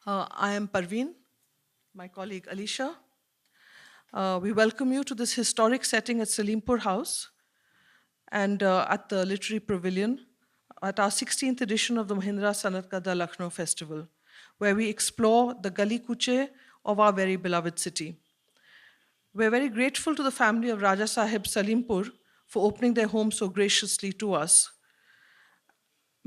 I am Parveen, my colleague Alicia. We welcome you to this historic setting at Salimpur House and at the Literary Pavilion at our 16th edition of the Mahindra Sanat Kada Lucknow Festival, where we explore the Gali Kuche of our very beloved city. We're very grateful to the family of Raja Sahib Salimpur for opening their home so graciously to us.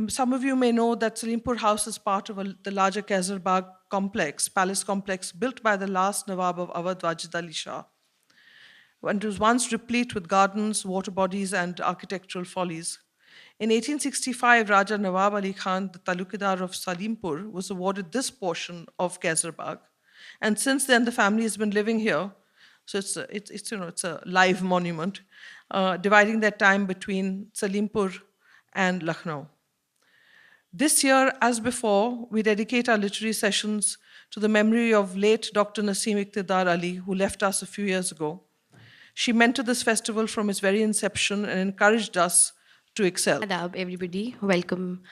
Some of you may know that Salimpur House is part of the larger Kaiserbagh complex, palace complex built by the last Nawab of Awadh, Wajid Ali Shah. And it was once replete with gardens, water bodies, and architectural follies. In 1865, Raja Nawab Ali Khan, the Talukidar of Salimpur, was awarded this portion of Kaiserbagh. And since then, the family has been living here. So it's a live monument, dividing their time between Salimpur and Lucknow. This year, as before, we dedicate our literary sessions to the memory of late Dr. Naseem Iqtidar Ali, who left us a few years ago. She mentored this festival from its very inception and encouraged us to excel. Adab, everybody. Welcome.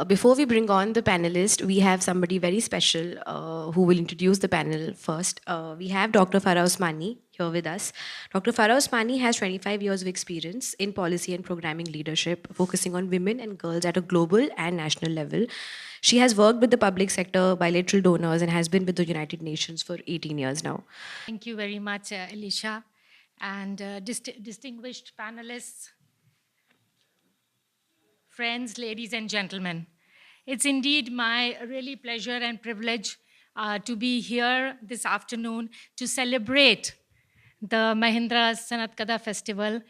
Before we bring on the panelist, we have somebody very special who will introduce the panel first. We have Dr. Farah Osmani here with us. Dr. Farah Osmani has 25 years of experience in policy and programming leadership, focusing on women and girls at a global and national level. She has worked with the public sector, bilateral donors, and has been with the United Nations for 18 years now. Thank you very much, Alicia, and distinguished panelists, friends, ladies and gentlemen. It's indeed my really pleasure and privilege to be here this afternoon to celebrate the Mahindra Sanat Kada Festival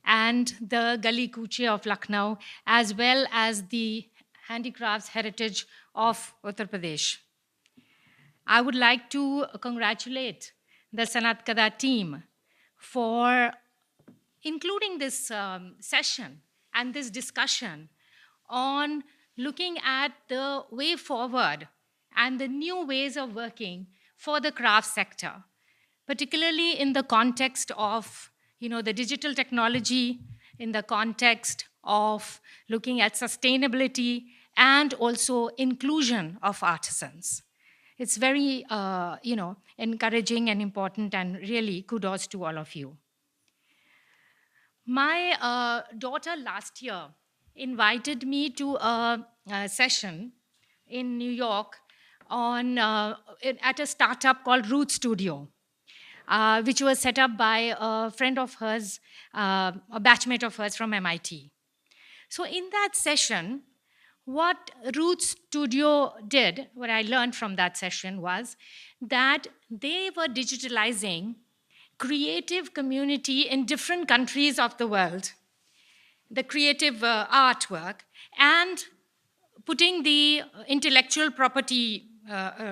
and the Gali Kuche of Lucknow, as well as the handicrafts heritage of Uttar Pradesh. I would like to congratulate the Sanat Kada team for including this session and this discussion on looking at the way forward and the new ways of working for the craft sector, particularly in the context of the digital technology, in the context of looking at sustainability and also inclusion of artisans. It's very encouraging and important, and really kudos to all of you. My daughter last year invited me to a session in New York at a startup called Root Studio, which was set up by a friend of hers, a batchmate of hers from MIT. So in that session, what Root Studio did, what I learned from that session was that they were digitalizing creative community in different countries of the world, the creative artwork, and putting the intellectual property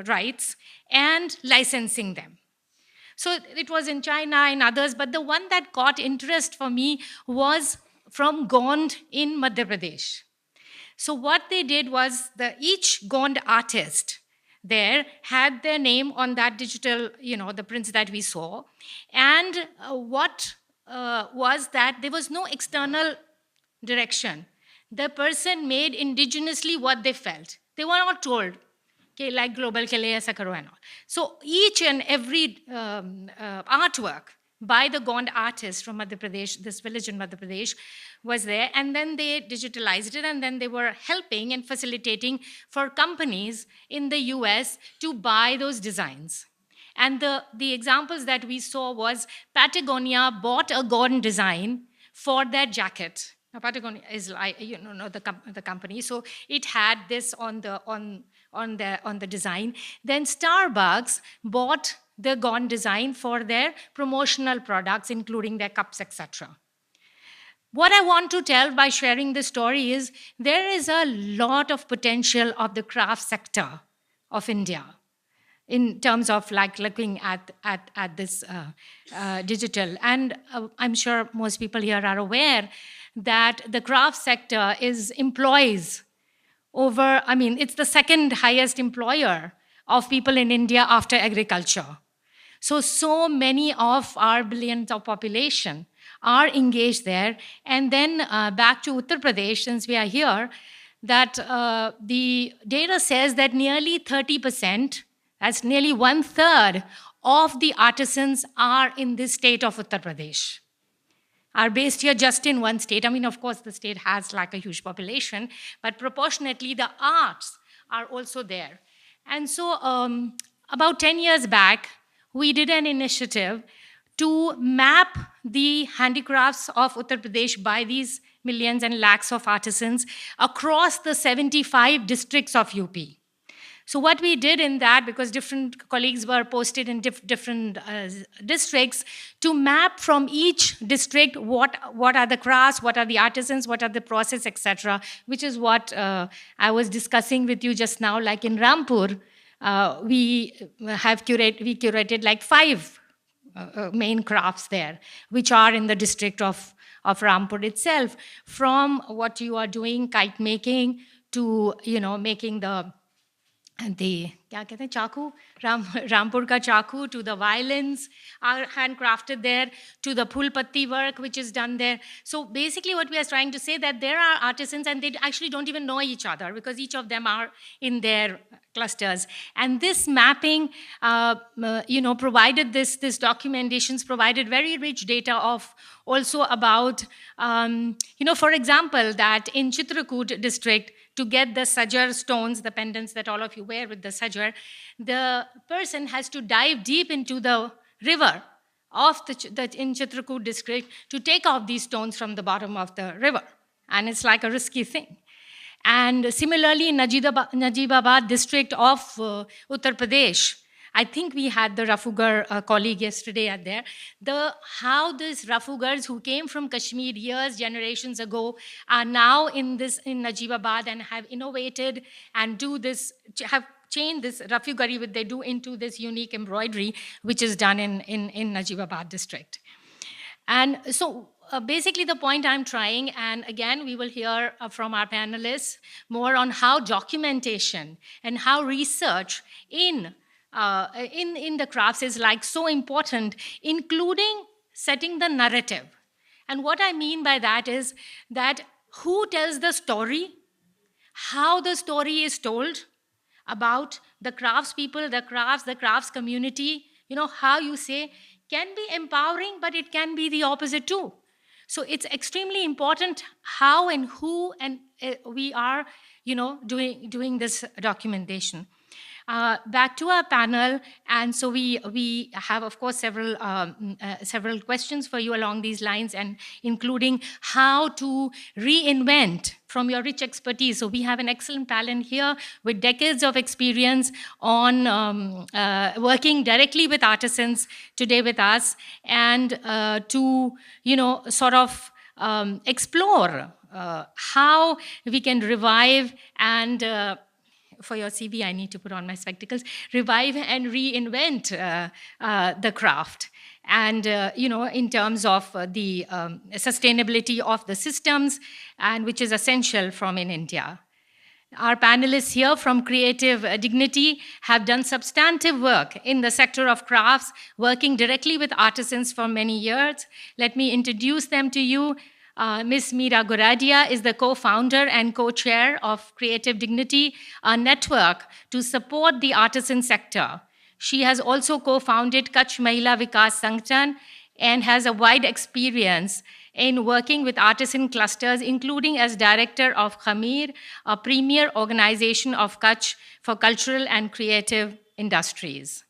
rights and licensing them. So it was in China and others, but the one that caught interest for me was from Gond in Madhya Pradesh. So what they did was each Gond artist there had their name on that digital, the prints that we saw. And what was that there was no external direction. The person made indigenously what they felt. They were not told, okay, like global ke liye aisa karo and all. So each and every artwork by the Gond artist from Madhya Pradesh, this village in Madhya Pradesh, was there. And then they digitalized it, and then they were helping and facilitating for companies in the US to buy those designs. And the examples that we saw was Patagonia bought a Gond design for their jacket. Now, Patagonia is like, the company. So it had this on the design. Then Starbucks bought the Gond design for their promotional products, including their cups, etc. What I want to tell by sharing this story is there is a lot of potential of the craft sector of India in terms of like looking at this digital. And I'm sure most people here are aware that the craft sector employs it's the second highest employer of people in India after agriculture. So many of our billions of population are engaged there. And then back to Uttar Pradesh, since we are here, that the data says that nearly 30% as nearly 1/3 of the artisans are in this state of Uttar Pradesh, are based here just in one state. I mean, of course, the state has like a huge population, but proportionately, the arts are also there. And so, about 10 years back, we did an initiative to map the handicrafts of Uttar Pradesh by these millions and lakhs of artisans across the 75 districts of UP. So what we did in that, because different colleagues were posted in different districts, to map from each district what are the crafts, what are the artisans, what are the process, etc., which is what I was discussing with you just now. Like in Rampur, we curated like 5 main crafts there, which are in the district of Rampur itself. From what you are doing, kite making, to making the क्या कहते हैं चाकू रामपुर का चाकू, to the violins are handcrafted there, to the phul patti work which is done there. So basically what we are trying to say that there are artisans and they actually don't even know each other because each of them are in their clusters. And this mapping, provided this documentations provided very rich data of also about, for example, that in Chitrakoot district, to get the sajar stones, the pendants that all of you wear with the sajar, the person has to dive deep into the river of in Chitrakoot district to take off these stones from the bottom of the river. And it's like a risky thing. And similarly, in Najibabad district of Uttar Pradesh, I think we had the Rafugar colleague yesterday at there. How these Rafugars who came from Kashmir years, generations ago, are now in Najibabad and have innovated and have changed this Rafugari, which they do into this unique embroidery, which is done in Najibabad district. And so basically the point I'm trying, and again, we will hear from our panelists more on how documentation and how research in the crafts is like so important, including setting the narrative. And what I mean by that is that who tells the story, how the story is told about the crafts people, the crafts community, how you say, can be empowering, but it can be the opposite too. So it's extremely important how and who and we are, doing this documentation. Back to our panel, and so we have, of course, several questions for you along these lines, and including how to reinvent from your rich expertise. So we have an excellent panel here with decades of experience on working directly with artisans today with us, and to sort of explore how we can revive and for your CV, I need to put on my spectacles, revive and reinvent the craft. And, in terms of the sustainability of the systems, and which is essential from in India. Our panelists here from Creative Dignity have done substantive work in the sector of crafts, working directly with artisans for many years. Let me introduce them to you. Ms. Meera Goradia is the co-founder and co-chair of Creative Dignity, a network to support the artisan sector. She has also co-founded Kutch Mahila Vikas Sangathan and has a wide experience in working with artisan clusters, including as director of Khamir, a premier organization of Kutch for cultural and creative industries.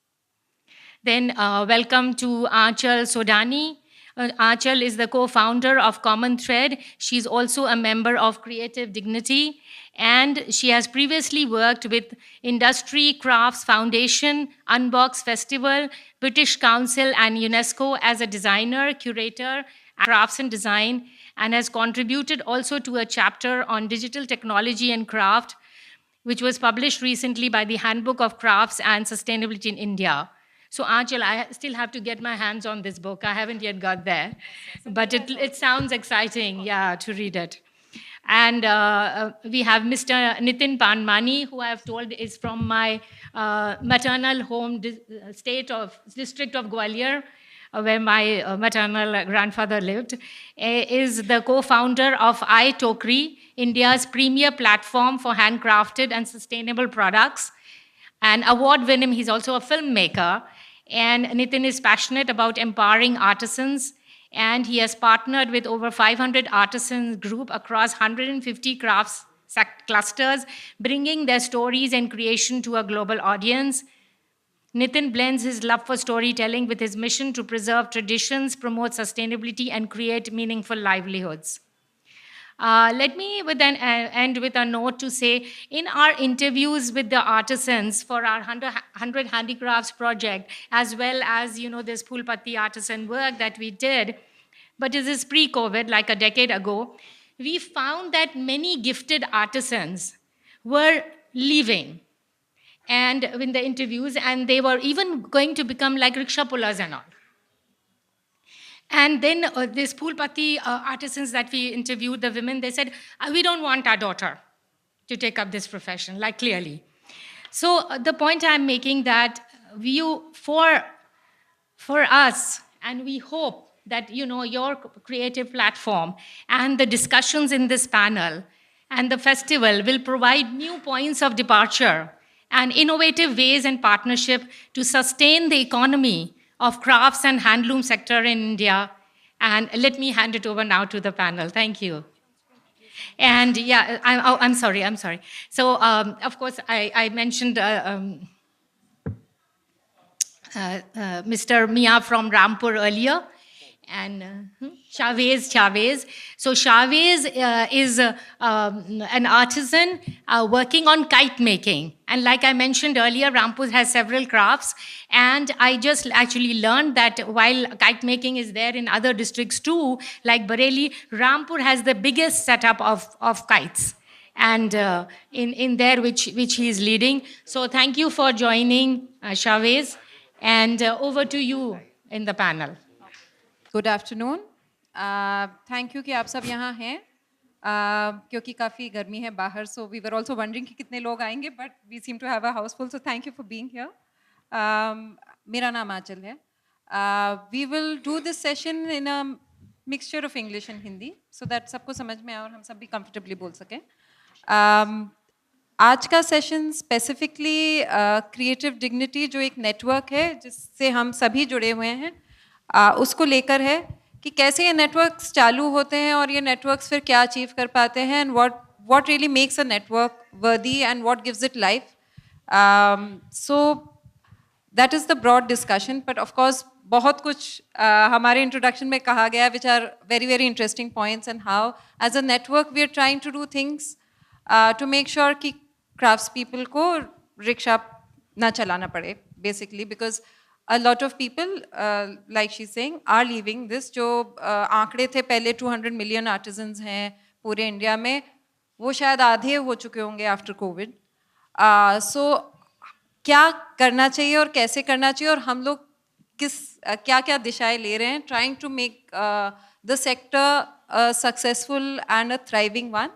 Then welcome to Aanchal Sodani. Aanchal is the co-founder of Common Thread. She's also a member of Creative Dignity, and she has previously worked with Industry Crafts Foundation, Unbox Festival, British Council, and UNESCO as a designer, curator, crafts and design, and has contributed also to a chapter on digital technology and craft, which was published recently by the Handbook of Crafts and Sustainability in India. So Aanchal, I still have to get my hands on this book. I haven't yet got there, but it sounds exciting, yeah, to read it. And we have Mr. Nitin Panmani, who I have told is from my maternal home district of Gwalior, where my maternal grandfather lived, is the co-founder of iTokri, India's premier platform for handcrafted and sustainable products. and award-winning. He's also a filmmaker. And Nitin is passionate about empowering artisans, and he has partnered with over 500 artisan group across 150 crafts clusters, bringing their stories and creation to a global audience. Nitin blends his love for storytelling with his mission to preserve traditions, promote sustainability, and create meaningful livelihoods. Let me end with a note to say, in our interviews with the artisans for our 100 handicrafts project, as well as this Phulpatti artisan work that we did, but this is pre-COVID, like a decade ago, we found that many gifted artisans were leaving and in the interviews, and they were even going to become like rickshaw pullers and all. And then these Phulpatti artisans that we interviewed, the women, they said, we don't want our daughter to take up this profession, like clearly. So the point I'm making that for us, and we hope that your creative platform and the discussions in this panel and the festival will provide new points of departure and innovative ways and partnership to sustain the economy of crafts and handloom sector in India. And let me hand it over now to the panel. Thank you. And yeah, I'm sorry. So of course, I mentioned Mr. Mia from Rampur earlier, and Chavez. So Chavez is an artisan working on kite making. And like I mentioned earlier, Rampur has several crafts. And I just actually learned that while kite making is there in other districts too, like Bareilly, Rampur has the biggest setup of kites. And in there, which he is leading. So thank you for joining, Chavez. And over to you in the panel. Good afternoon thank you कि आप सब यहाँ हैं क्योंकि काफ़ी गर्मी है बाहर so we were also wondering कि कितने लोग आएंगे but we seem to have a housefull so thank you for being here मेरा नाम आंचल है we will do this session in a mixture of English and Hindi so that सबको समझ में आए और हम सब भी कंफर्टेबली बोल सकें आज का सेशन स्पेसिफिकली क्रिएटिव डिग्निटी जो एक नेटवर्क है जिससे हम सभी जुड़े हुए हैं उसको लेकर है कि कैसे ये नेटवर्क्स चालू होते हैं और ये नेटवर्क्स फिर क्या अचीव कर पाते हैं and what really makes a network worthy and what gives it life so that is the broad discussion but of course बहुत कुछ हमारे इंट्रोडक्शन में कहा गया which are very very interesting points and how as a network we are trying to do things to make sure कि crafts people को rickshaw ना चलाना पड़े basically because a lot of people, like she's saying, are leaving this. जो आंकड़े थे पहले 200 million artisans हैं पूरे इंडिया में, वो शायद आधे हो चुके होंगे after COVID. So क्या करना चाहिए और कैसे करना चाहिए और हम लोग क्या दिशाएं ले रहे हैं trying to make the sector a successful and a thriving one.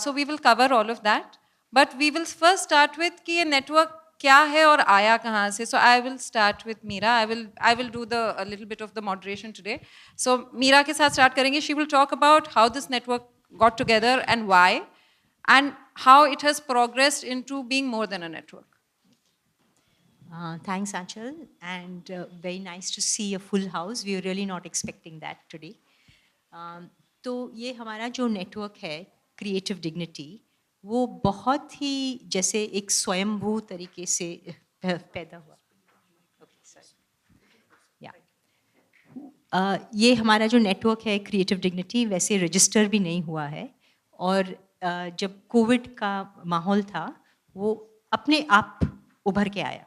So we will cover all of that. But we will first start with कि ये network क्या है और आया कहाँ से so I will start with Meera I will do the little bit of the moderation today so Meera के साथ स्टार्ट करेंगे she will talk about how this network got together and why and how it has progressed into being more than a network Thanks, Anchal, and very nice to see a full house. We were really not expecting that today. तो ये हमारा जो network है creative dignity वो बहुत ही जैसे एक स्वयंभू तरीके से पैदा हुआ ये हमारा जो नेटवर्क है क्रिएटिव डिग्निटी वैसे रजिस्टर भी नहीं हुआ है और जब कोविड का माहौल था वो अपने आप उभर के आया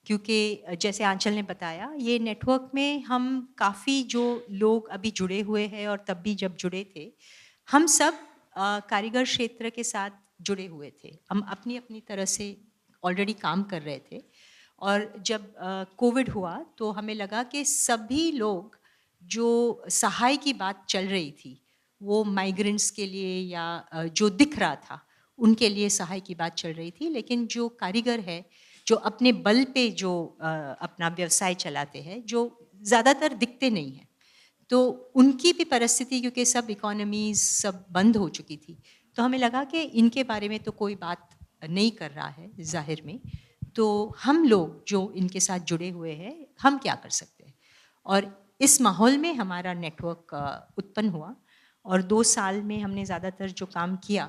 क्योंकि जैसे आंचल ने बताया ये नेटवर्क में हम काफ़ी जो लोग अभी जुड़े हुए हैं और तब भी जब जुड़े थे हम सब कारीगर क्षेत्र के साथ जुड़े हुए थे हम अपनी अपनी तरह से ऑलरेडी काम कर रहे थे और जब कोविड हुआ तो हमें लगा कि सभी लोग जो सहाय की बात चल रही थी वो माइग्रेंट्स के लिए या जो दिख रहा था उनके लिए सहाय की बात चल रही थी लेकिन जो कारीगर है जो अपने बल पे जो अपना व्यवसाय चलाते हैं जो ज़्यादातर दिखते नहीं हैं तो उनकी भी परिस्थिति क्योंकि सब इकोनॉमीज सब बंद हो चुकी थी तो हमें लगा कि इनके बारे में तो कोई बात नहीं कर रहा है जाहिर में तो हम लोग जो इनके साथ जुड़े हुए हैं, हम क्या कर सकते हैं? और इस माहौल में हमारा नेटवर्क उत्पन्न हुआ, और 2 साल में हमने ज़्यादातर जो काम किया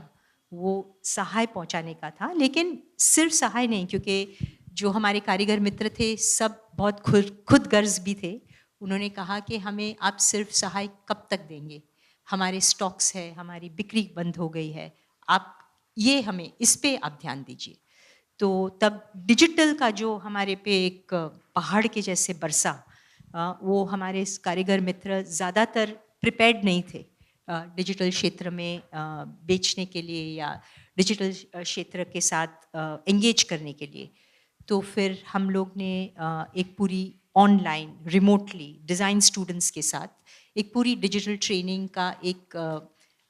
वो सहाय पहुंचाने का था। लेकिन सिर्फ सहाय नहीं, क्योंकि जो हमारे कारीगर मित्र थे सब बहुत खुद गर्ज भी थे। उन्होंने कहा कि हमें आप सिर्फ सहाय कब तक देंगे, हमारे स्टॉक्स है, हमारी बिक्री बंद हो गई है, आप ये हमें इस पे आप ध्यान दीजिए। तो तब डिजिटल का जो हमारे पे एक पहाड़ के जैसे बरसा, वो हमारे कारीगर मित्र ज़्यादातर प्रिपेयर्ड नहीं थे डिजिटल क्षेत्र में बेचने के लिए या डिजिटल क्षेत्र के साथ एंगेज करने के लिए। तो फिर हम लोग ने एक पूरी ऑनलाइन रिमोटली डिज़ाइन स्टूडेंट्स के साथ एक पूरी डिजिटल ट्रेनिंग का एक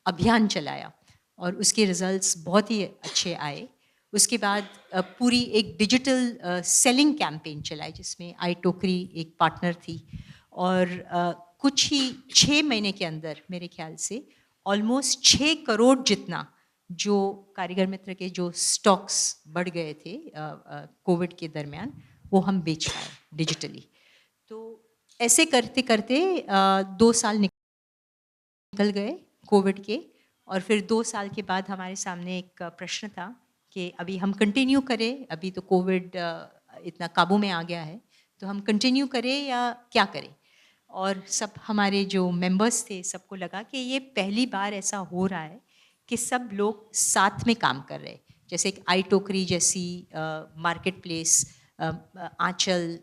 अभियान चलाया, और उसके रिजल्ट्स बहुत ही अच्छे आए। उसके बाद पूरी एक डिजिटल सेलिंग कैंपेन चलाई, जिसमें आई टोकरी एक पार्टनर थी, और कुछ ही 6 महीने के अंदर मेरे ख्याल से ऑलमोस्ट 6 करोड़ जितना जो कारीगर मित्र के जो स्टॉक्स बढ़ गए थे कोविड के दरमियान, वो हम बेच पाए डिजिटली। तो ऐसे करते करते 2 साल निकल गए कोविड के, और फिर 2 साल के बाद हमारे सामने एक प्रश्न था कि अभी हम कंटिन्यू करें, अभी तो कोविड इतना काबू में आ गया है, तो हम कंटिन्यू करें या क्या करें। और सब हमारे जो मेंबर्स थे, सबको लगा कि ये पहली बार ऐसा हो रहा है कि सब लोग साथ में काम कर रहे हैं। जैसे एक आई टोकरी जैसी मार्केट प्लेस, आंचल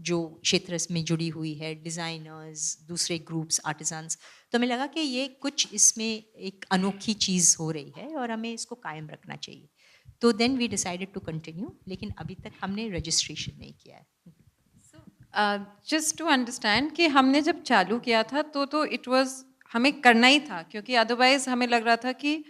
जो क्षेत्र में जुड़ी हुई है, डिज़ाइनर्स, दूसरे ग्रुप्स, आर्टिजन्स, तो हमें लगा कि ये कुछ इसमें एक अनोखी चीज़ हो रही है और हमें इसको कायम रखना चाहिए। तो then we decided to continue, लेकिन अभी तक हमने रजिस्ट्रेशन नहीं किया है। जस्ट टू अंडरस्टैंड कि हमने जब चालू किया था तो इट वाज हमें करना ही था, क्योंकि अदरवाइज हमें लग रहा था कि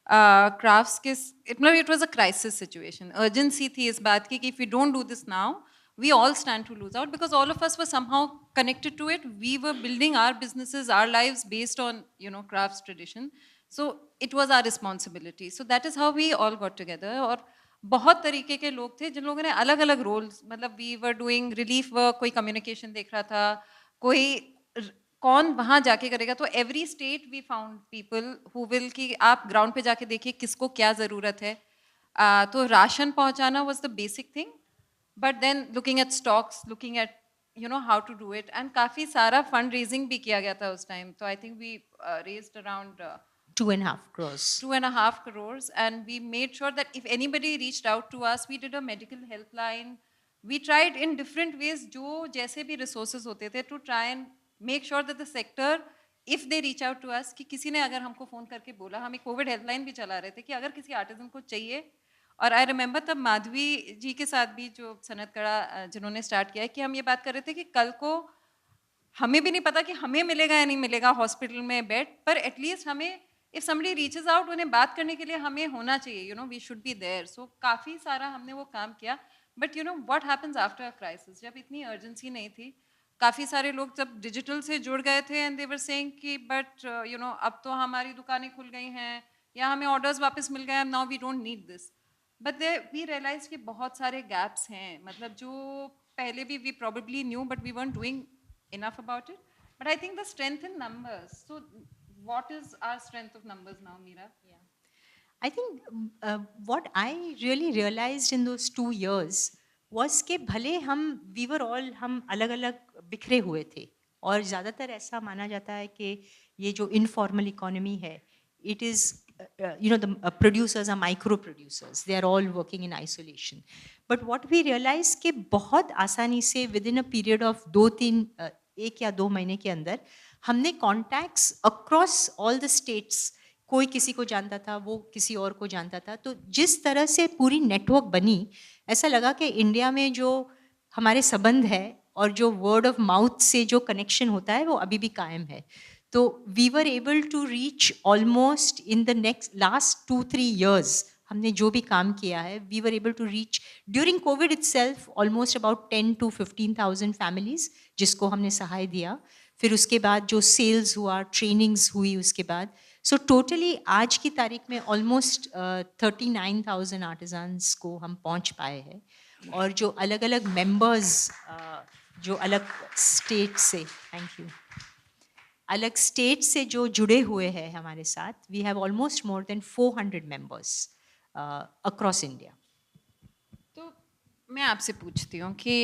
क्राफ्ट्स के मतलब it was a crisis situation, urgency थी इस बात की कि if we don't do this now we all stand to lose out, because all of us were somehow connected to it. We were building our businesses, our lives based on, you know, crafts tradition. So it was our responsibility. So that is how we all got together. और बहुत तरीके के लोग थे जिन लोगों ने अलग अलग रोल्स, मतलब we were doing relief work, कोई कम्युनिकेशन देख रहा था, कोई कौन वहाँ जाके करेगा। तो every state we found people who will कि आप ग्राउंड पे जाके देखिए किसको क्या ज़रूरत है। तो राशन पहुँचाना was the basic thing, but then looking at stocks, looking at you know how to do it, and काफ़ी सारा फंड रेजिंग भी किया गया था उस टाइम। तो I think we raised around 2.5 crores. 2.5 crores, and we made sure that if anybody reached out to us, we did a medical helpline. We tried in different ways, जो जैसे भी resources होते थे, to try and make sure that the sector, if they reach out to us, कि किसी ने अगर हमको फ़ोन करके बोला, हम एक कोविड हेल्पलाइन भी चला रहे थे कि अगर किसी आर्टिजन को चाहिए। और आई रिमेंबर तब माधवी जी के साथ भी, जो सनत कड़ा जिन्होंने स्टार्ट किया है, कि हम ये बात कर रहे थे कि कल को हमें भी नहीं पता कि हमें मिलेगा या नहीं मिलेगा हॉस्पिटल में बेड, पर एटलीस्ट हमें इफ समबडी रीचेज आउट, उन्हें बात करने के लिए हमें होना चाहिए, you know, we should be there. So काफ़ी सारा हमने वो काम किया। But you know what happens after a crisis, जब इतनी अर्जेंसी नहीं थी, काफ़ी सारे लोग जब डिजिटल से जुड़ गए थे एंड दे वर सेइंग कि बट यू नो अब तो हमारी दुकानें खुल गई हैं या हमें ऑर्डर्स वापस मिल गए, now we don't need this. But they we realize कि बहुत सारे गैप्स हैं, मतलब जो पहले भी we probably knew but we weren't doing enough about it. But I think the strength in numbers. So what is our strength of numbers now, Meera? Yeah. I think what I really realized in those 2 years was कि भले we were all हम अलग अलग बिखरे हुए थे, और ज़्यादातर ऐसा माना जाता है कि ये जो informal economy है, it is you know, the producers are micro producers, they are all working in isolation. But what we realized कि बहुत आसानी से within a period of 2-3 1 या 2 महीने के अंदर हमने contacts across all the states, कोई किसी को जानता था, वो किसी और को जानता था। तो जिस तरह से पूरी नेटवर्क बनी, ऐसा लगा कि इंडिया में जो हमारे संबंध है और जो वर्ड ऑफ माउथ से जो कनेक्शन होता है, वो अभी भी कायम है। तो we were able to reach almost in the last 2-3 years, हमने जो भी काम किया है, we were able to reach during COVID itself almost about 10 to 15,000 families, जिसको हमने सहाय दिया। फिर उसके बाद जो सेल्स हुआ, ट्रेनिंग्स हुई उसके बाद, सो टोटली आज की तारीख में ऑलमोस्ट 39,000 आर्टिजन्स को हम पहुंच पाए हैं। और जो अलग अलग मेंबर्स जो अलग स्टेट से, थैंक यू, अलग स्टेट से जो जुड़े हुए हैं हमारे साथ, we have almost more than 400 members across India. तो मैं आपसे पूछती हूँ कि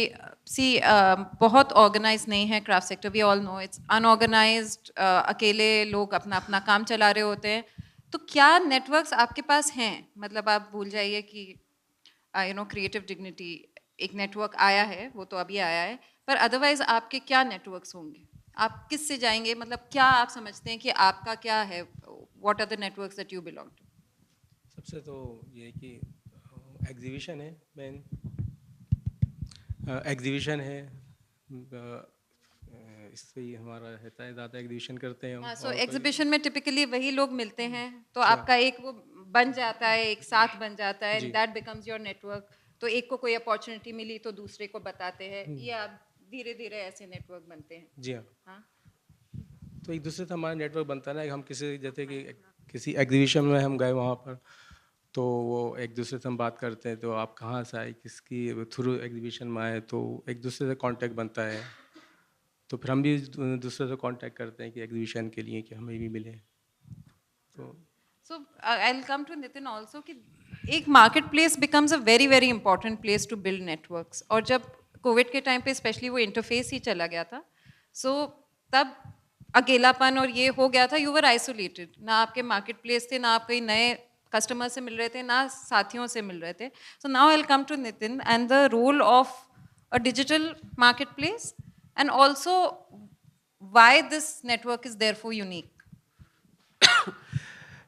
बहुत ऑर्गेनाइज नहीं है craft sector, we all know it's unorganised, अकेले लोग अपना अपना काम चला रहे होते हैं। तो क्या नेटवर्क्स आपके पास हैं? मतलब आप भूल जाइए कि क्रिएटिव डिग्निटी एक नेटवर्क आया है, वो तो अभी आया है, पर अदरवाइज आपके क्या नेटवर्क्स होंगे? आप किस से जाएंगे? मतलब क्या आप समझते हैं कि आपका क्या है? What are the networks that you belong to? सबसे तो ये है कि एग्जीबिशन है मेन, एग्जीबिशन है, इससे ही हमारा रहता है, ज़्यादा एग्जीबिशन करते हैं हम। हाँ, सो और कोई- एग्जीबिशन में टिपिकली वही लोग मिलते हैं, तो अच्छा। आपका एक वो बन जाता है, एक साथ बन जाता है, जी। That becomes your network. तो एक को कोई अपॉर्चुनिटी मिली तो दूसरे को बताते हैं, ये आप धीरे धीरे ऐसे नेटवर्क बनते हैं। जी हाँ, हाँ, तो एक दूसरे से हमारा नेटवर्क बनता है ना। हम किसी, जैसे कि किसी एग्जीबिशन में हम गए वहाँ पर, तो वो एक दूसरे से हम बात करते हैं, तो आप कहाँ से आए, किसकी थ्रू एग्जीबिशन में आए, तो एक दूसरे से कांटेक्ट बनता है। तो फिर हम भी दूसरे से कांटेक्ट करते हैं कि एग्जीबिशन के लिए कि हमें भी मिले। तो so I will come to Nitin also कि एक market place becomes a very very important place to build networks. और जब कोविड के टाइम पे स्पेशली वो इंटरफेस ही चला गया था, सो तब अकेलापन और ये हो गया था, यू वर आइसोलेटेड, ना आपके मार्केट प्लेस थे, ना आप कहीं नए कस्टमर से मिल रहे थे, ना साथियों से मिल रहे थे। So now I will come to Nitin and the role of a digital market place and also why this network is therefore unique.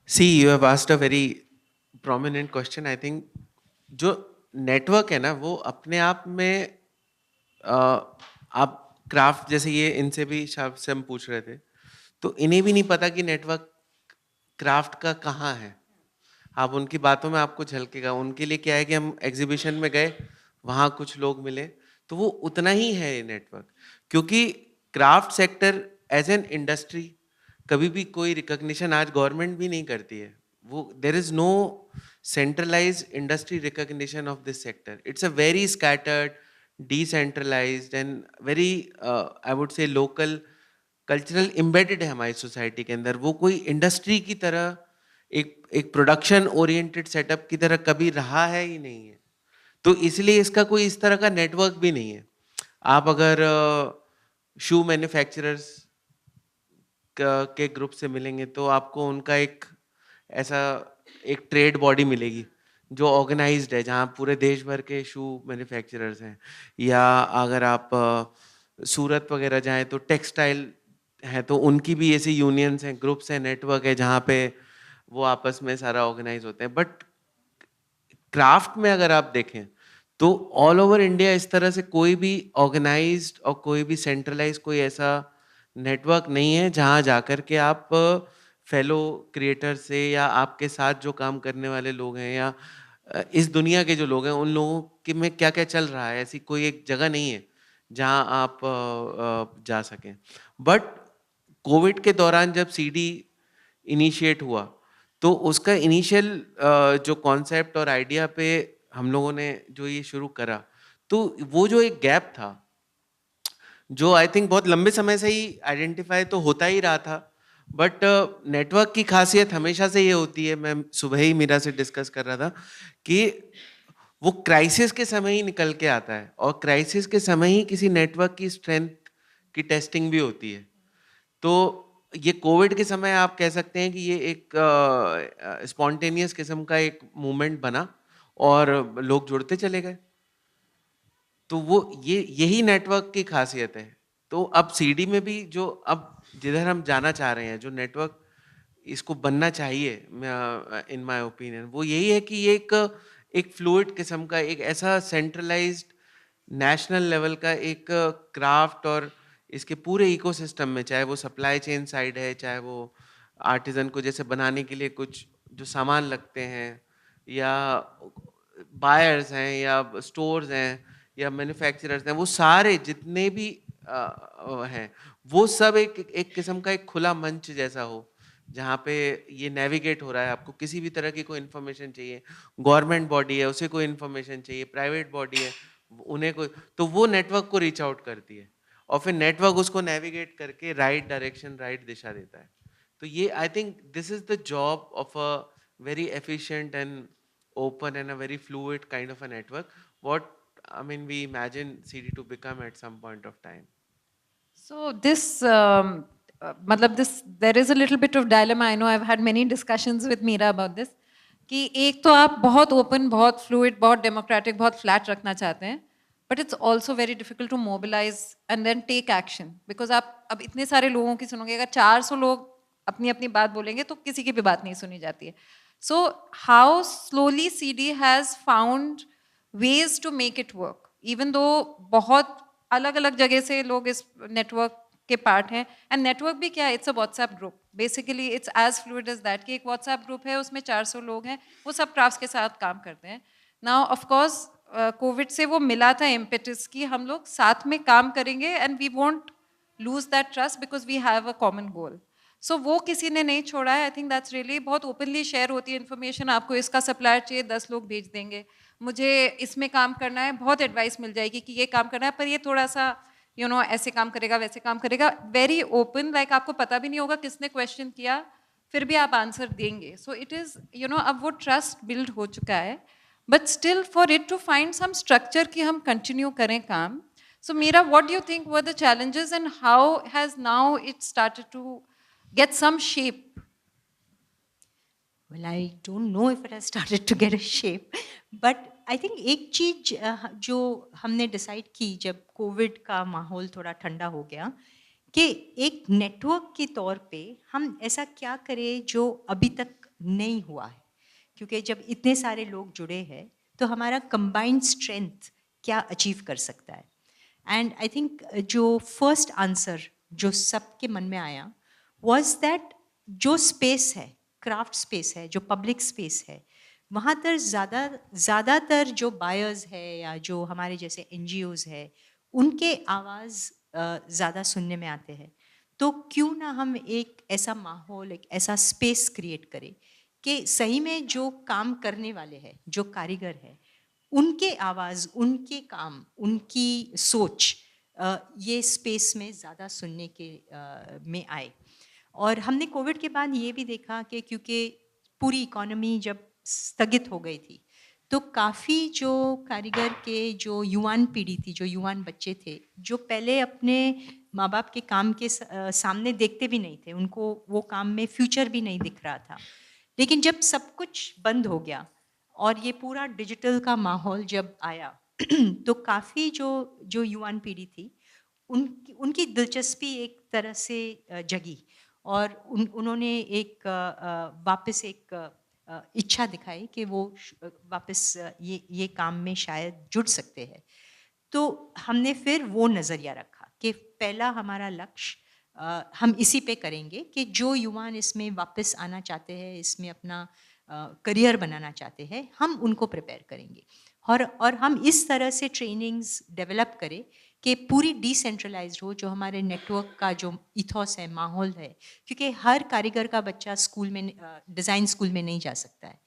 See, you have asked a very prominent question. I think जो network है ना, वो अपने आप में आप craft, जैसे ये इनसे भी शायद से हम पूछ रहे थे, तो इन्हें भी नहीं पता कि नेटवर्क क्राफ्ट का कहाँ है। आप उनकी बातों में आपको झलकेगा। उनके लिए क्या है कि हम एग्जीबिशन में गए, वहाँ कुछ लोग मिले, तो वो उतना ही है ये नेटवर्क। क्योंकि craft sector as an industry कभी भी कोई रिकॉग्निशन आज गवर्नमेंट भी नहीं करती है। वो there is no centralised industry recognition of this sector. It's a very scattered, decentralised and very I would say local cultural embedded है हमारी सोसाइटी के अंदर। वो कोई इंडस्ट्री की तरह, एक प्रोडक्शन ओरिएंटेड सेटअप की तरह कभी रहा है ही नहीं है। तो इसलिए इसका कोई इस तरह का नेटवर्क भी नहीं है। आप अगर शू मैन्युफैक्चरर्स के ग्रुप से मिलेंगे तो आपको उनका एक ऐसा एक ट्रेड बॉडी मिलेगी जो ऑर्गेनाइज्ड है, जहाँ पूरे देश भर के शू मैन्युफैक्चरर्स हैं। या अगर आप सूरत वगैरह जाएं तो टेक्सटाइल है, तो उनकी भी ऐसी यूनियंस हैं, ग्रुप्स हैं, नेटवर्क है, जहाँ पे वो आपस में सारा ऑर्गेनाइज होते हैं। बट क्राफ्ट में अगर आप देखें तो ऑल ओवर इंडिया इस तरह से कोई भी ऑर्गेनाइज्ड और कोई भी सेंट्रलाइज कोई ऐसा नेटवर्क नहीं है जहाँ जाकर के आप फेलो क्रिएटर से या आपके साथ जो काम करने वाले लोग हैं या इस दुनिया के जो लोग हैं उन लोगों के में क्या क्या चल रहा है, ऐसी कोई एक जगह नहीं है जहाँ आप जा सकें। बट कोविड के दौरान जब सीडी इनिशिएट हुआ तो उसका इनिशियल जो कॉन्सेप्ट और आइडिया पे हम लोगों ने जो ये शुरू करा, तो वो जो एक गैप था जो आई थिंक बहुत लंबे समय से ही आइडेंटिफाई तो होता ही रहा था। बट नेटवर्क की खासियत हमेशा से ये होती है, मैं सुबह ही मीरा से डिस्कस कर रहा था कि वो क्राइसिस के समय ही निकल के आता है और क्राइसिस के समय ही किसी नेटवर्क की स्ट्रेंथ की टेस्टिंग भी होती है। तो ये कोविड के समय आप कह सकते हैं कि ये एक स्पॉन्टेनियस किस्म का एक मूवमेंट बना और लोग जुड़ते चले गए। तो वो यही नेटवर्क की खासियत है। तो अब सीडी में भी जो अब जिधर हम जाना चाह रहे हैं, जो नेटवर्क इसको बनना चाहिए इन माय ओपिनियन, वो यही है कि ये एक फ्लूइड किस्म का, एक ऐसा सेंट्रलाइज्ड नेशनल लेवल का एक क्राफ्ट और इसके पूरे इकोसिस्टम में, चाहे वो सप्लाई चेन साइड है, चाहे वो आर्टिजन को जैसे बनाने के लिए कुछ जो सामान लगते हैं, या बायर्स हैं, या स्टोर्स हैं, या मैन्युफैक्चरर्स हैं, वो सारे जितने भी हैं वो सब एक किस्म का एक खुला मंच जैसा हो जहाँ पे ये नेविगेट हो रहा है, आपको किसी भी तरह की कोई इन्फॉर्मेशन चाहिए, गवर्नमेंट बॉडी है उसे कोई इन्फॉर्मेशन चाहिए, प्राइवेट बॉडी है उन्हें कोई, तो वो नेटवर्क को रीच आउट करती है और फिर नेटवर्क उसको नेविगेट करके राइट डायरेक्शन, राइट दिशा देता है. तो ये I think this is the job of a very efficient and open and a very fluid kind of a network. What I mean, we imagine CD to become at some point of time. So this, matlab this, there is a little bit of dilemma. I know I've had many discussions with Meera about this. कि एक तो आप बहुत open, बहुत fluid, बहुत democratic, बहुत flat रखना चाहते हैं, but it's also very difficult to mobilize and then take action because आप अब इतने सारे लोगों की सुनोगे, अगर 400 लोग अपनी अपनी बात बोलेंगे तो किसी की भी बात नहीं सुनी जाती है. So how slowly CD has found ways to make it work, even though बहुत अलग अलग जगह से लोग इस नेटवर्क के पार्ट हैं. एंड नेटवर्क भी क्या है, it's a WhatsApp group. Basically it's as fluid as that कि एक व्हाट्सएप ग्रुप है, उसमें 400 लोग हैं, वो सब क्राफ्ट्स के साथ काम करते हैं. नाउ ऑफ कोर्स कोविड से वो मिला था इम्पेटस कि हम लोग साथ में काम करेंगे and we won't lose that trust because we have a common goal. So वो किसी ने नहीं छोड़ा है. आई थिंक दैट्स रियली, बहुत ओपनली शेयर होती है इन्फॉर्मेशन. आपको इसका सप्लायर चाहिए, 10 लोग भेज देंगे. मुझे इसमें काम करना है, बहुत एडवाइस मिल जाएगी कि ये काम करना है, पर ये थोड़ा सा ऐसे काम करेगा, वैसे काम करेगा. वेरी ओपन, लाइक आपको पता भी नहीं होगा किसने क्वेश्चन किया, फिर भी आप आंसर देंगे. सो इट इज़ अब वो ट्रस्ट बिल्ड हो चुका है. But still for it to find some structure कि हम कंटिन्यू करें काम. So Meera, what do you think were the challenges and how has now it started to get some shape? Well, I don't know if it has started to get a shape, but I think एक चीज जो हमने decide की जब Covid का माहौल थोड़ा ठंडा हो गया, कि एक नेटवर्क के तौर पे हम ऐसा क्या करें जो अभी तक नहीं हुआ है. क्योंकि जब इतने सारे लोग जुड़े हैं तो हमारा कंबाइंड स्ट्रेंथ क्या अचीव कर सकता है. एंड आई थिंक जो फर्स्ट आंसर जो सबके मन में आया was that जो स्पेस है, क्राफ्ट स्पेस है, जो पब्लिक स्पेस है, वहाँ पर ज़्यादातर जो बायर्स है या जो हमारे जैसे NGOs है, उनके आवाज़ ज़्यादा सुनने में आते हैं. तो क्यों ना हम एक ऐसा माहौल, एक ऐसा स्पेस क्रिएट करें कि सही में जो काम करने वाले हैं, जो कारीगर हैं, उनके आवाज़, उनके काम, उनकी सोच ये स्पेस में ज़्यादा सुनने के में आए. और हमने कोविड के बाद ये भी देखा कि क्योंकि पूरी इकोनॉमी जब स्थगित हो गई थी, तो काफ़ी जो कारीगर के जो युवान पीढ़ी थी, जो युवान बच्चे थे, जो पहले अपने माँ बाप के काम के सामने देखते भी नहीं थे, उनको वो काम में फ्यूचर भी नहीं दिख रहा था. लेकिन जब सब कुछ बंद हो गया और ये पूरा डिजिटल का माहौल जब आया तो काफ़ी जो युवान पीढ़ी थी, उनकी दिलचस्पी एक तरह से जगी और उन्होंने एक वापस एक इच्छा दिखाई कि वो वापस ये काम में शायद जुड़ सकते हैं. तो हमने फिर वो नज़रिया रखा कि पहला हमारा लक्ष्य हम इसी पे करेंगे कि जो युवान इसमें वापस आना चाहते हैं, इसमें अपना करियर बनाना चाहते हैं, हम उनको प्रिपेयर करेंगे. और हम इस तरह से ट्रेनिंग्स डेवलप करें कि पूरी डिसेंट्रलाइज्ड हो, जो हमारे नेटवर्क का जो इथॉस है, माहौल है. क्योंकि हर कारीगर का बच्चा स्कूल में, डिज़ाइन स्कूल में नहीं जा सकता है.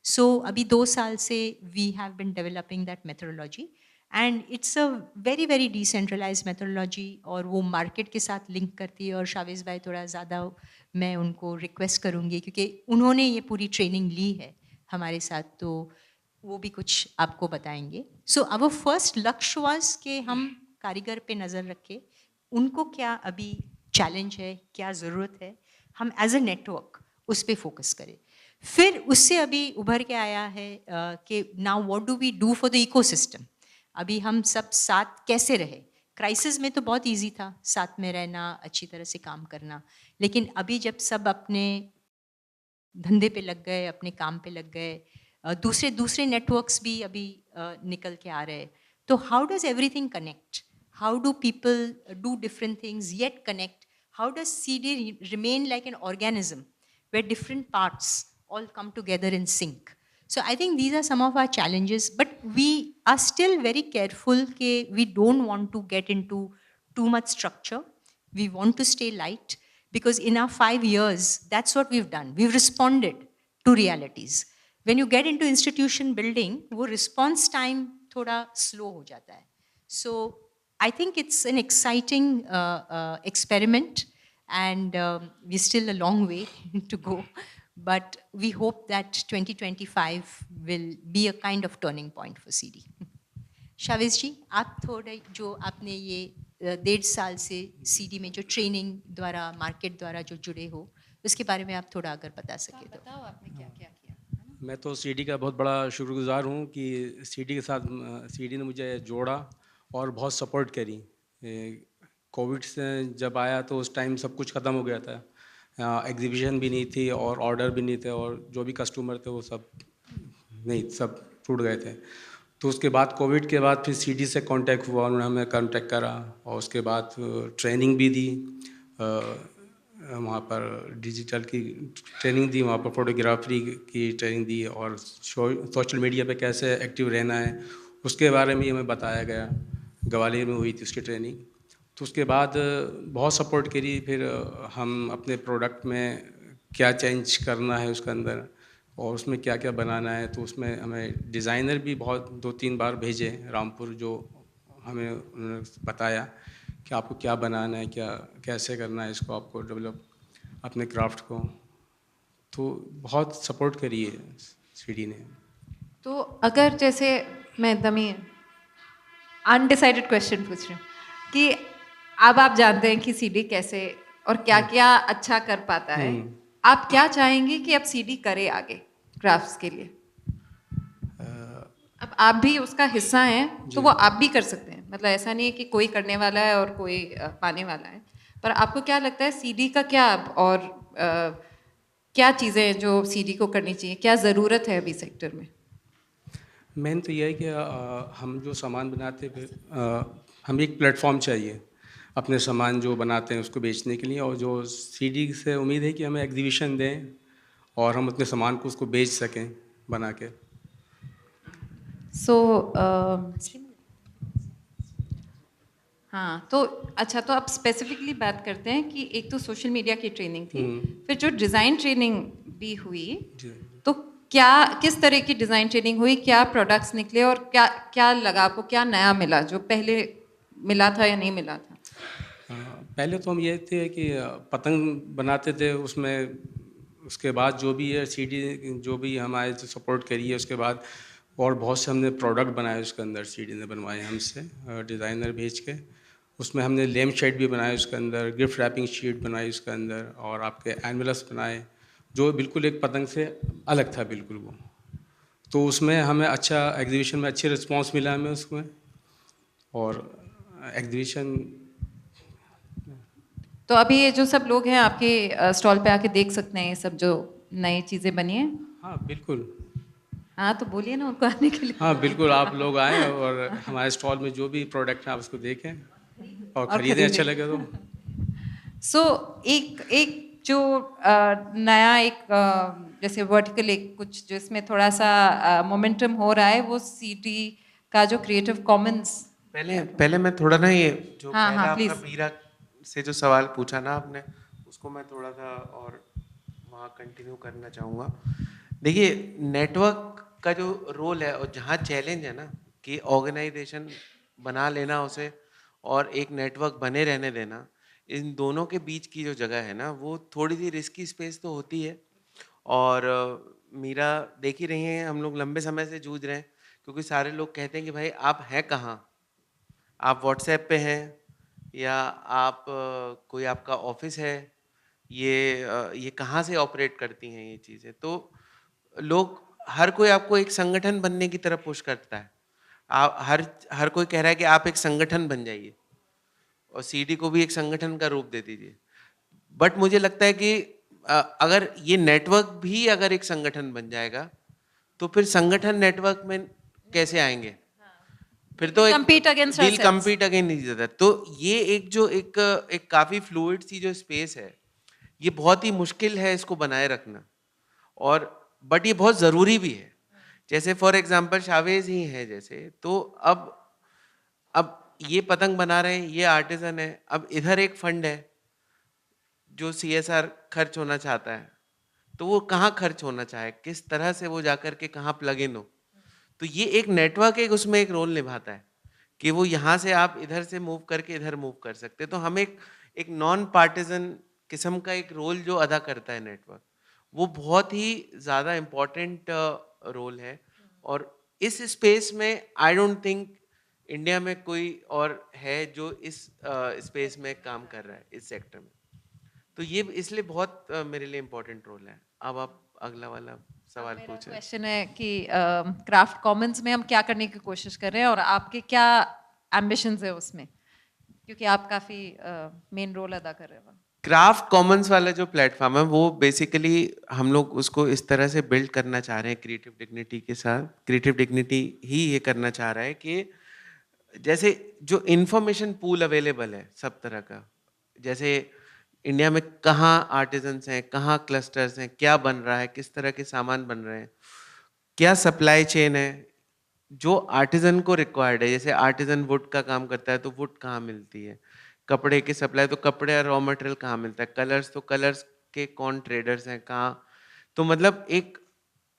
सो अभी 2 साल से we have been developing that methodology and it's a very very decentralised methodology और वो मार्केट के साथ लिंक करती है. और शावेज भाई थोड़ा ज़्यादा मैं उनको रिक्वेस्ट करूँगी क्योंकि उन्होंने ये पूरी ट्रेनिंग ली है हमारे साथ, तो वो भी कुछ आपको बताएंगे. सो आवर फर्स्ट लक्ष्य वाज कि हम कारीगर पे नज़र रखें, उनको क्या अभी चैलेंज है, क्या ज़रूरत है, हम एज अ नेटवर्क उस पर फोकस करें. फिर उससे अभी उभर के आया है कि now what do we do for the ecosystem. अभी हम सब साथ कैसे रहे. क्राइसिस में तो बहुत इजी था साथ में रहना, अच्छी तरह से काम करना, लेकिन अभी जब सब अपने धंधे पे लग गए, अपने काम पे लग गए, दूसरे नेटवर्क्स भी अभी निकल के आ रहे, तो how does everything connect? How do people do different things yet connect? How does CD remain like an organism where different parts all come together in sync? So I think these are some of our challenges, but we are still very careful that we don't want to get into too much structure. We want to stay light because in our 5 years, that's what we've done. We've responded to realities. When you get into institution building, वो response time थोड़ा slow हो जाता है. So I think it's an exciting experiment, and we're still a long way to go. But we hope that 2025 will be a kind of turning point for CD. Shavez ji, आप थोड़ा जो आपने ये 1.5 साल से सीडी में जो ट्रेनिंग द्वारा, मार्केट द्वारा जो जुड़े हो, उसके बारे में आप थोड़ा अगर बता सके तो. बताओ आपने क्या क्या किया. मैं तो सीडी का बहुत बड़ा शुक्रगुजार हूँ कि सीडी के साथ सीडी ने मुझे जोड़ा और बहुत सपोर्ट करी. कोविड से जब आया तो उस टाइम सब कुछ ख़त्म हो गया था, एग्जीबिशन भी नहीं थी और ऑर्डर भी नहीं थे, और जो भी कस्टमर थे वो सब नहीं, सब टूट गए थे. तो उसके बाद कोविड के बाद फिर सीडी से कांटेक्ट हुआ, उन्होंने हमें कांटेक्ट करा और उसके बाद ट्रेनिंग भी दी. वहाँ पर डिजिटल की ट्रेनिंग दी, वहाँ पर फोटोग्राफी की ट्रेनिंग दी, और सोशल मीडिया पे कैसे एक्टिव रहना है उसके बारे में हमें बताया गया. ग्वालियर में हुई थी उसकी ट्रेनिंग. तो उसके बाद बहुत सपोर्ट करी. फिर हम अपने प्रोडक्ट में क्या चेंज करना है उसके अंदर और उसमें क्या क्या बनाना है, तो उसमें हमें डिज़ाइनर भी बहुत 2-3 बार भेजे रामपुर, जो हमें उन्होंने बताया कि आपको क्या बनाना है, क्या कैसे करना है इसको, आपको डेवलप अपने क्राफ्ट को. तो बहुत सपोर्ट करी है सीडी ने. तो अगर जैसे मैं एकदम ही अनडिसाइडेड क्वेश्चन पूछ रही हूँ कि अब आप जानते हैं कि सीडी कैसे और क्या क्या अच्छा कर पाता है, आप क्या चाहेंगे कि अब सीडी करे आगे क्राफ्ट्स के लिए? अब आप भी उसका हिस्सा हैं तो वो आप भी कर सकते हैं, मतलब ऐसा नहीं है कि कोई करने वाला है और कोई पाने वाला है. पर आपको क्या लगता है सीडी का क्या और क्या चीज़ें हैं जो सीडी को करनी चाहिए, क्या ज़रूरत है अभी सेक्टर में? मेन तो यह है कि हम जो सामान बनाते हैं, हमें एक प्लेटफॉर्म चाहिए अपने सामान जो बनाते हैं उसको बेचने के लिए, और जो सीडी से उम्मीद है कि हमें एग्जीबिशन दें और हम अपने सामान को उसको बेच सकें बना के. हाँ, तो अच्छा, तो आप स्पेसिफिकली बात करते हैं कि एक तो सोशल मीडिया की ट्रेनिंग थी, फिर जो डिज़ाइन ट्रेनिंग भी हुई, तो क्या किस तरह की डिज़ाइन ट्रेनिंग हुई, क्या प्रोडक्ट्स निकले और क्या क्या लगा आपको, क्या नया मिला जो पहले मिला था या नहीं मिला था? पहले तो हम ये थे कि पतंग बनाते थे उसमें, उसके बाद जो भी है सीडी जो भी हमारे से सपोर्ट करी है, उसके बाद और बहुत से हमने प्रोडक्ट बनाए उसके अंदर, सीडी ने बनवाए हमसे डिज़ाइनर भेज के. उसमें हमने लेम शेड भी बनाए उसके अंदर, गिफ्ट रैपिंग शीट बनाई उसके अंदर, और आपके एनवेलप्स बनाए जो बिल्कुल एक पतंग से अलग था बिल्कुल वो. तो उसमें हमें अच्छा एग्जीबिशन में अच्छी रिस्पांस मिला हमें उसमें, और एग्जीबिशन. तो अभी ये जो सब लोग हैं आपके स्टॉल पे आके देख सकते हैं ये सब जो नई चीज़ें बनी हैं? हाँ बिल्कुल. हाँ, तो बोलिए ना उनको आने के लिए. हाँ बिल्कुल, आप लोग आएँ और हमारे स्टॉल में जो भी प्रोडक्ट है आप उसको देखें और खरीदें, अच्छा लगे तो. सो एक जो नया एक जैसे वर्टिकल एक कुछ जिसमें थोड़ा सा मोमेंटम हो रहा है, वो सीडी का जो क्रिएटिव कॉमन्स. पहले मैं थोड़ा ना ये जो हाँ, पहला हाँ, आपका please. मीरा से जो सवाल पूछा ना आपने, उसको मैं थोड़ा सा और वहाँ कंटिन्यू करना चाहूँगा. देखिए, नेटवर्क का जो रोल है और जहाँ चैलेंज है ना कि ऑर्गेनाइजेशन बना लेना उसे और एक नेटवर्क बने रहने देना, इन दोनों के बीच की जो जगह है ना, वो थोड़ी सी रिस्की स्पेस तो होती है. और मीरा देख ही रही हैं, हम लोग लंबे समय से जूझ रहे हैं क्योंकि सारे लोग कहते हैं कि भाई आप हैं कहाँ, आप व्हाट्सएप पे हैं या आप कोई आपका ऑफिस है, ये कहाँ से ऑपरेट करती हैं ये चीज़ें. तो लोग हर कोई आपको एक संगठन बनने की तरफ पुश करता है. आप हर कोई कह रहा है कि आप एक संगठन बन जाइए और सीडी को भी एक संगठन का रूप दे दीजिए. बट मुझे लगता है कि अगर ये नेटवर्क भी अगर एक संगठन बन जाएगा तो फिर संगठन नेटवर्क में कैसे आएंगे, फिर तो compete against will ourselves. Compete against each other. तो ये एक जो एक काफ़ी फ्लूइड सी जो स्पेस है, ये बहुत ही मुश्किल है इसको बनाए रखना, और बट ये बहुत ज़रूरी भी है. जैसे फॉर एग्जांपल शावेज ही है जैसे, तो अब ये पतंग बना रहे हैं, ये आर्टिजन है, अब इधर एक फंड है जो CSR खर्च होना चाहता है, तो वो कहाँ खर्च होना चाहे, किस तरह से वो जाकर के कहाँ प्लग इन हो। तो ये एक नेटवर्क एक उसमें एक रोल निभाता है कि वो यहाँ से आप इधर से मूव करके इधर मूव कर सकते हैं। तो हम एक नॉन पार्टिजन किस्म का एक रोल जो अदा करता है नेटवर्क, वो बहुत ही ज़्यादा इम्पोर्टेंट रोल है। और इस स्पेस में आई डोंट थिंक इंडिया में कोई और है जो इस स्पेस में काम कर रहा है इस सेक्टर में। तो ये इसलिए बहुत मेरे लिए इम्पोर्टेंट रोल है। अब आप अगला वाला सवाल मेरा पूछें। क्वेश्चन है कि क्राफ्ट कॉमन्स में हम क्या करने की कोशिश कर रहे हैं और आपके क्या एम्बिशंस है उसमें, क्योंकि आप काफी मेन रोल अदा कर रहे हो। क्राफ्ट कॉमन्स वाला जो प्लेटफॉर्म है वो बेसिकली हम लोग उसको इस तरह से बिल्ड करना चाह रहे हैं क्रिएटिव डिग्निटी के साथ। क्रिएटिव डिग्निटी ही ये करना चाह रहा है कि जैसे जो इंफॉर्मेशन पूल अवेलेबल है सब तरह का, जैसे इंडिया में कहाँ आर्टिजन्स हैं, कहाँ क्लस्टर्स हैं, क्या बन रहा है, किस तरह के सामान बन रहे हैं, क्या सप्लाई चेन है जो आर्टिजन को रिक्वायर्ड है। जैसे आर्टिजन वुड का काम करता है तो वुड कहाँ मिलती है, कपड़े की सप्लाई तो कपड़े और रॉ मटेरियल कहाँ मिलता है, कलर्स तो कलर्स के कौन ट्रेडर्स हैं कहाँ। तो मतलब एक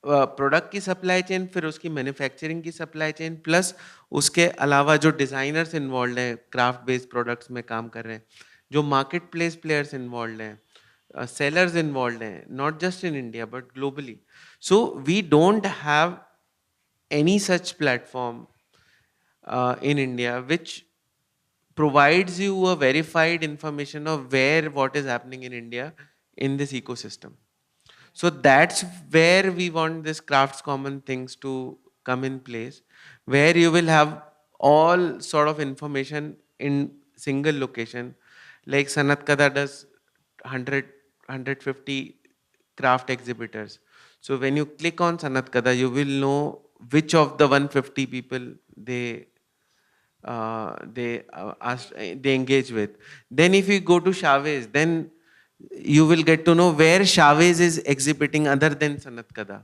प्रोडक्ट की सप्लाई चेन, फिर उसकी मैन्युफैक्चरिंग की सप्लाई चेन, प्लस उसके अलावा जो डिज़ाइनर्स इन्वॉल्व हैं क्राफ्ट बेस्ड प्रोडक्ट्स में काम कर रहे हैं, जो मार्केट प्लेस प्लेयर्स इन्वॉल्व हैं, sellers involved हैं, not just in India but globally. So we don't have any such platform in India which provides you a verified information of where what is happening in India in this ecosystem. So that's where we want this crafts common things to come in place, where you will have all sort of information in single location. Like Sanat Kada does 150 craft exhibitors. So when you click on Sanat Kada, you will know which of the 150 people they engage with. Then if you go to Chavez, then you will get to know where Chavez is exhibiting other than Sanat Kada.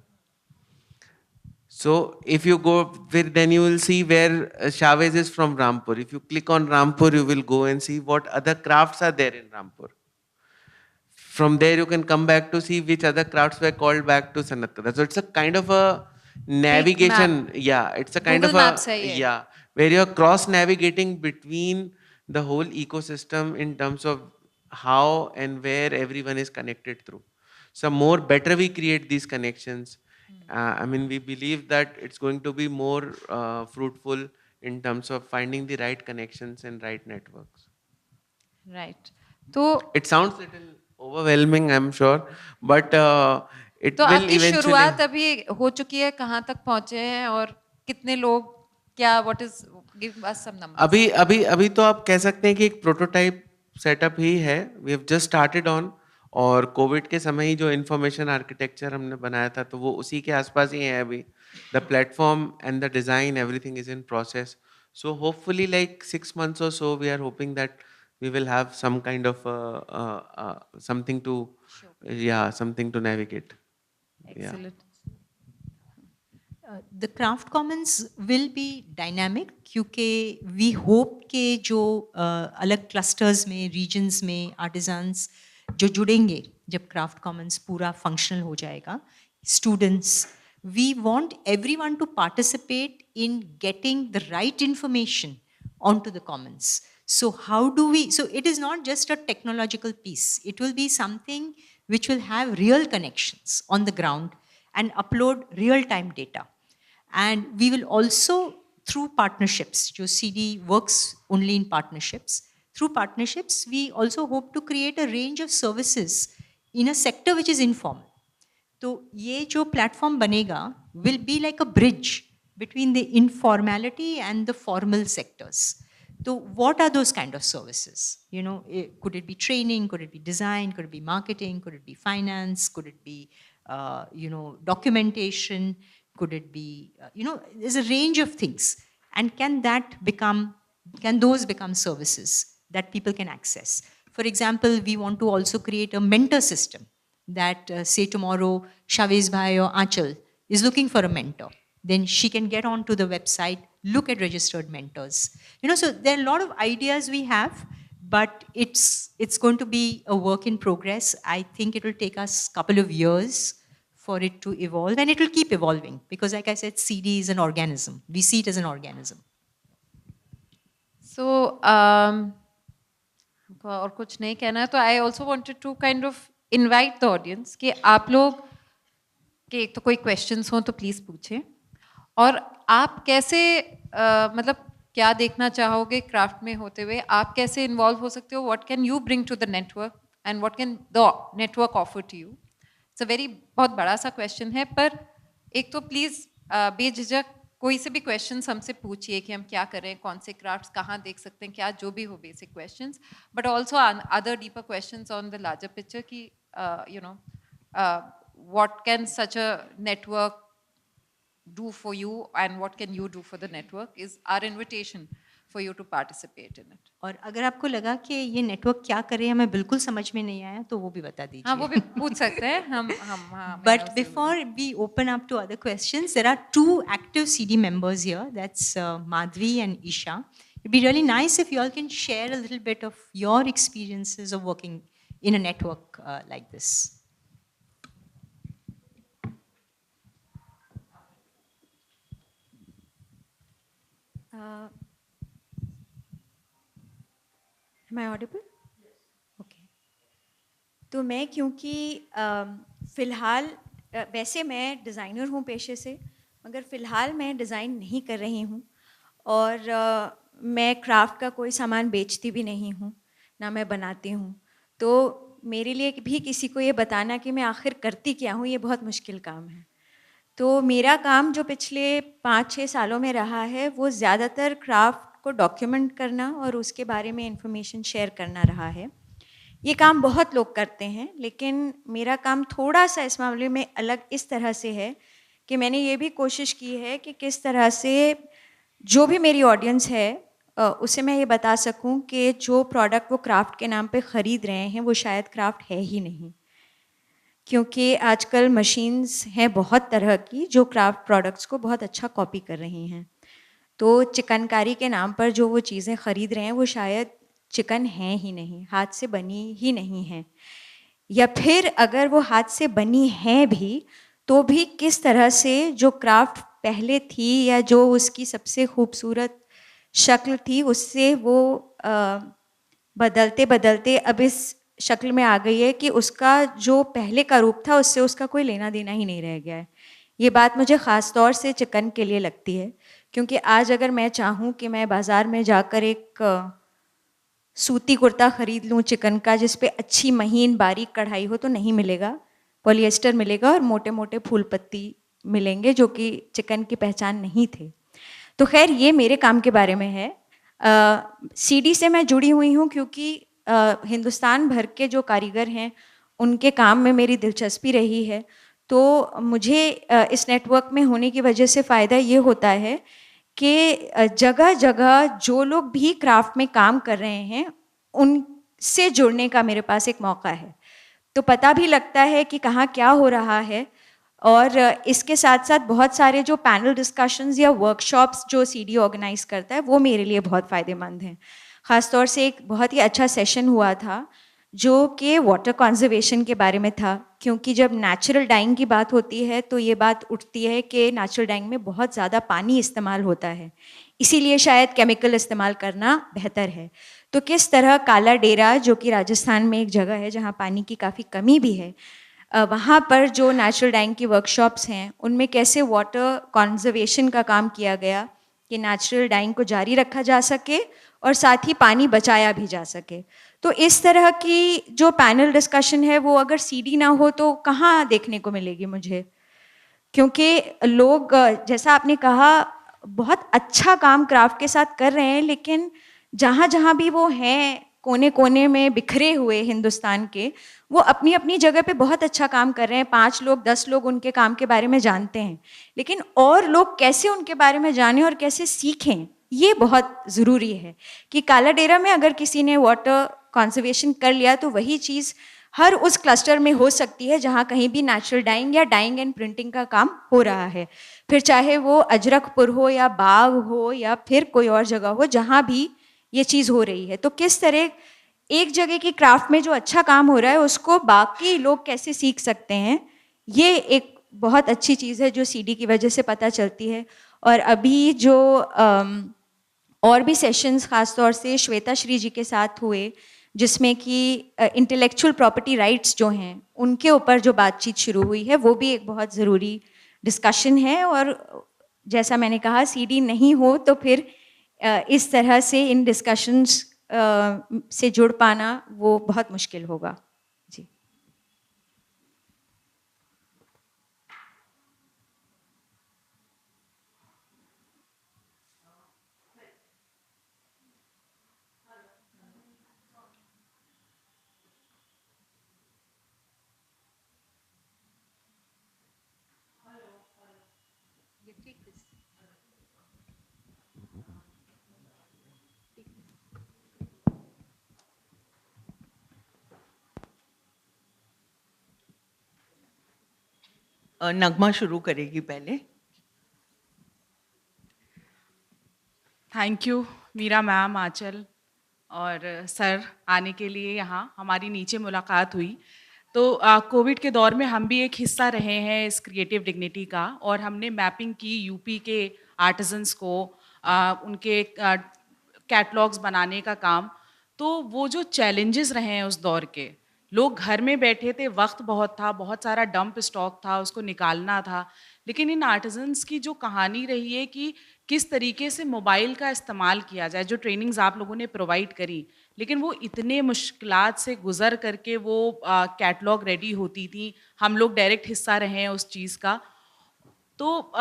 So if you go, then you will see where Chavez is from Rampur. If you click on Rampur, you will go and see what other crafts are there in Rampur. From there, you can come back to see which other crafts were called back to Sanat Kada. So it's a kind of a navigation. Yeah, it's a kind Google of Maps hai ye. yeah, where you're cross navigating between the whole ecosystem in terms of how and where everyone is connected through. So more better we create these connections. I mean, we believe that it's going to be more fruitful in terms of finding the right connections and right networks. Right तो It sounds little overwhelming, I'm sure, but it तो will आपकी eventually. शुरुआत अभी हो चुकी है, कहाँ तक पहुंचे हैं और कितने लोग, क्या what is, give us some numbers. अभी तो आप कह सकते हैं कि एक प्रोटोटाइप सेटअप ही है, we have just started on. और कोविड के समय ही जो इन्फॉर्मेशन आर्किटेक्चर हमने बनाया था तो वो उसी के आसपास ही है अभी। The platform and the design everything is in process. So hopefully like 6 months or so we are hoping that we will have some kind of something to something to navigate. Excellent. The craft commons will be dynamic क्योंकि we hope के जो अलग clusters में, regions में artisans जो जुड़ेंगे जब craft commons पूरा functional हो जाएगा, students, we want everyone to participate in getting the right information onto the commons. So how do we, so it is not just a technological piece, it will be something which will have real connections on the ground and upload real-time data. And we will also, through partnerships, जो CD works only in partnerships, through partnerships, we also hope to create a range of services in a sector which is informal. तो ये जो platform बनेगा will be like a bridge between the informality and the formal sectors. So what are those kind of services? You know, could it be training? Could it be design? Could it be marketing? Could it be finance? Could it be, documentation? Could it be, there's a range of things. And can those become services that people can access? For example, we want to also create a mentor system that, say tomorrow, Chavez Bhai or Aanchal is looking for a mentor. Then she can get onto the website, look at registered mentors. So there are a lot of ideas we have, but it's going to be a work in progress. I think it will take us a couple of years for it to evolve, and it will keep evolving because, like I said, CD is an organism. We see it as an organism. So और कुछ नहीं कहना है तो I also wanted to kind of invite the audience कि आप लोग कि एक तो कोई questions हो तो please पूछें और आप कैसे मतलब क्या देखना चाहोगे क्राफ्ट में होते हुए आप कैसे इन्वॉल्व हो सकते हो what can you bring to the network and what can the network offer to you. It's a very बहुत बड़ा सा क्वेश्चन है पर एक तो प्लीज़ बेझिझक कोई से भी क्वेश्चंस हमसे पूछिए कि हम क्या करें कौन से क्राफ्ट्स कहाँ देख सकते हैं क्या जो भी हो basic questions but also other deeper questions on the larger picture कि you know what can such a network do for you and what can you do for the network is our invitation for you to participate in it. और अगर आपको लगा कि ये network क्या करे हमें बिल्कुल समझ में नहीं आया तो वो भी बता दीजिए. हाँ वो भी पूछ सकते हैं हम But before we open up to other questions, there are two active CD members here. That's Madhvi and Isha. It'd be really nice if you all can share a little bit of your experiences of working in a network like this. Am I audible? Okay. तो मैं क्योंकि फ़िलहाल वैसे मैं designer हूँ पेशे से मगर फ़िलहाल मैं डिज़ाइन नहीं कर रही हूँ और मैं क्राफ्ट का कोई सामान बेचती भी नहीं हूँ ना मैं बनाती हूँ तो मेरे लिए भी किसी को ये बताना कि मैं आखिर करती क्या हूँ ये बहुत मुश्किल काम है. तो मेरा काम जो पिछले 5-6 सालों में रहा है वो ज़्यादातर क्राफ्ट को डॉक्यूमेंट करना और उसके बारे में इंफॉर्मेशन शेयर करना रहा है. ये काम बहुत लोग करते हैं लेकिन मेरा काम थोड़ा सा इस मामले में अलग इस तरह से है कि मैंने ये भी कोशिश की है कि किस तरह से जो भी मेरी ऑडियंस है उसे मैं ये बता सकूं कि जो प्रोडक्ट वो क्राफ्ट के नाम पे ख़रीद रहे हैं वो शायद क्राफ्ट है ही नहीं क्योंकि आजकल मशीन्स हैं बहुत तरह की जो क्राफ्ट प्रोडक्ट्स को बहुत अच्छा कॉपी कर रही हैं. तो चिकनकारी के नाम पर जो वो चीज़ें ख़रीद रहे हैं वो शायद चिकन हैं ही नहीं हाथ से बनी ही नहीं हैं या फिर अगर वो हाथ से बनी हैं भी तो भी किस तरह से जो क्राफ्ट पहले थी या जो उसकी सबसे खूबसूरत शक्ल थी उससे वो बदलते बदलते अब इस शक्ल में आ गई है कि उसका जो पहले का रूप था उससे उसका कोई लेना देना ही नहीं रह गया है. ये बात मुझे ख़ास तौर से चिकन के लिए लगती है क्योंकि आज अगर मैं चाहूँ कि मैं बाज़ार में जाकर एक सूती कुर्ता ख़रीद लूँ चिकन का जिस पे अच्छी महीन बारीक कढ़ाई हो तो नहीं मिलेगा. पॉलिएस्टर मिलेगा और मोटे मोटे फूल पत्ती मिलेंगे जो कि चिकन की पहचान नहीं थे. तो खैर ये मेरे काम के बारे में है. सीडी से मैं जुड़ी हुई हूँ क्योंकि हिंदुस्तान भर के जो कारीगर हैं उनके काम में मेरी दिलचस्पी रही है. तो मुझे इस नेटवर्क में होने की वजह से फ़ायदा ये होता है कि जगह जगह जो लोग भी क्राफ्ट में काम कर रहे हैं उनसे जुड़ने का मेरे पास एक मौका है. तो पता भी लगता है कि कहाँ क्या हो रहा है और इसके साथ साथ बहुत सारे जो पैनल डिस्कशंस या वर्कशॉप्स जो सीडी ऑर्गेनाइज़ करता है वो मेरे लिए बहुत फ़ायदेमंद हैं. ख़ास तौर से एक बहुत ही अच्छा सेशन हुआ था जो कि वाटर कंजर्वेशन के बारे में था क्योंकि जब नेचुरल डाइंग की बात होती है तो ये बात उठती है कि नेचुरल डाइंग में बहुत ज़्यादा पानी इस्तेमाल होता है इसीलिए शायद केमिकल इस्तेमाल करना बेहतर है. तो किस तरह काला डेरा जो कि राजस्थान में एक जगह है जहाँ पानी की काफ़ी कमी भी है वहाँ पर जो नेचुरल डाइंग की वर्कशॉप्स हैं उनमें कैसे वाटर कंजर्वेशन का काम किया गया कि नेचुरल डाइंग को जारी रखा जा सके और साथ ही पानी बचाया भी जा सके. तो इस तरह की जो पैनल डिस्कशन है वो अगर सीडी ना हो तो कहाँ देखने को मिलेगी मुझे क्योंकि लोग जैसा आपने कहा बहुत अच्छा काम क्राफ्ट के साथ कर रहे हैं लेकिन जहाँ जहाँ भी वो हैं कोने कोने में बिखरे हुए हिंदुस्तान के वो अपनी अपनी जगह पे बहुत अच्छा काम कर रहे हैं. 5 लोग 10 लोग उनके काम के बारे में जानते हैं लेकिन और लोग कैसे उनके बारे में जानें और कैसे सीखें ये बहुत ज़रूरी है कि काला डेरा में अगर किसी ने वाटर कंजर्वेशन कर लिया तो वही चीज़ हर उस क्लस्टर में हो सकती है जहाँ कहीं भी नेचुरल डाइंग या डाइंग एंड प्रिंटिंग का काम हो रहा है. फिर चाहे वो अजरकपुर हो या बाग हो या फिर कोई और जगह हो जहाँ भी ये चीज़ हो रही है. तो किस तरह एक जगह की क्राफ्ट में जो अच्छा काम हो रहा है उसको बाकी लोग कैसे सीख सकते हैं, ये एक बहुत अच्छी चीज़ है जो सीडी की वजह से पता चलती है। और अभी जो और भी सेशंस खास तौर से श्वेता श्री जी के साथ हुए, जिसमें कि इंटेलेक्चुअल प्रॉपर्टी राइट्स जो हैं उनके ऊपर जो बातचीत शुरू हुई है, वो भी एक बहुत ज़रूरी डिस्कशन है। और जैसा मैंने कहा, सीडी नहीं हो तो फिर इस तरह से इन डिस्कशंस से जुड़ पाना वो बहुत मुश्किल होगा। जी। नगमा शुरू करेगी पहले। थैंक यू मीरा मैम, आंचल और सर आने के लिए। यहाँ हमारी नीचे मुलाकात हुई तो कोविड के दौर में हम भी एक हिस्सा रहे हैं इस क्रिएटिव डिग्निटी का, और हमने मैपिंग की यूपी के आर्टिजन्स को, उनके कैटलॉग्स बनाने का काम। तो वो जो चैलेंजेस रहे हैं उस दौर के, लोग घर में बैठे थे, वक्त बहुत था, बहुत सारा डंप स्टॉक था, उसको निकालना था। लेकिन इन आर्टिजन्स की जो कहानी रही है कि किस तरीके से मोबाइल का इस्तेमाल किया जाए, जो ट्रेनिंग्स आप लोगों ने प्रोवाइड करी, लेकिन वो इतने मुश्किलात से गुज़र करके वो कैटलॉग रेडी होती थी। हम लोग डायरेक्ट हिस्सा रहे हैं उस चीज़ का। तो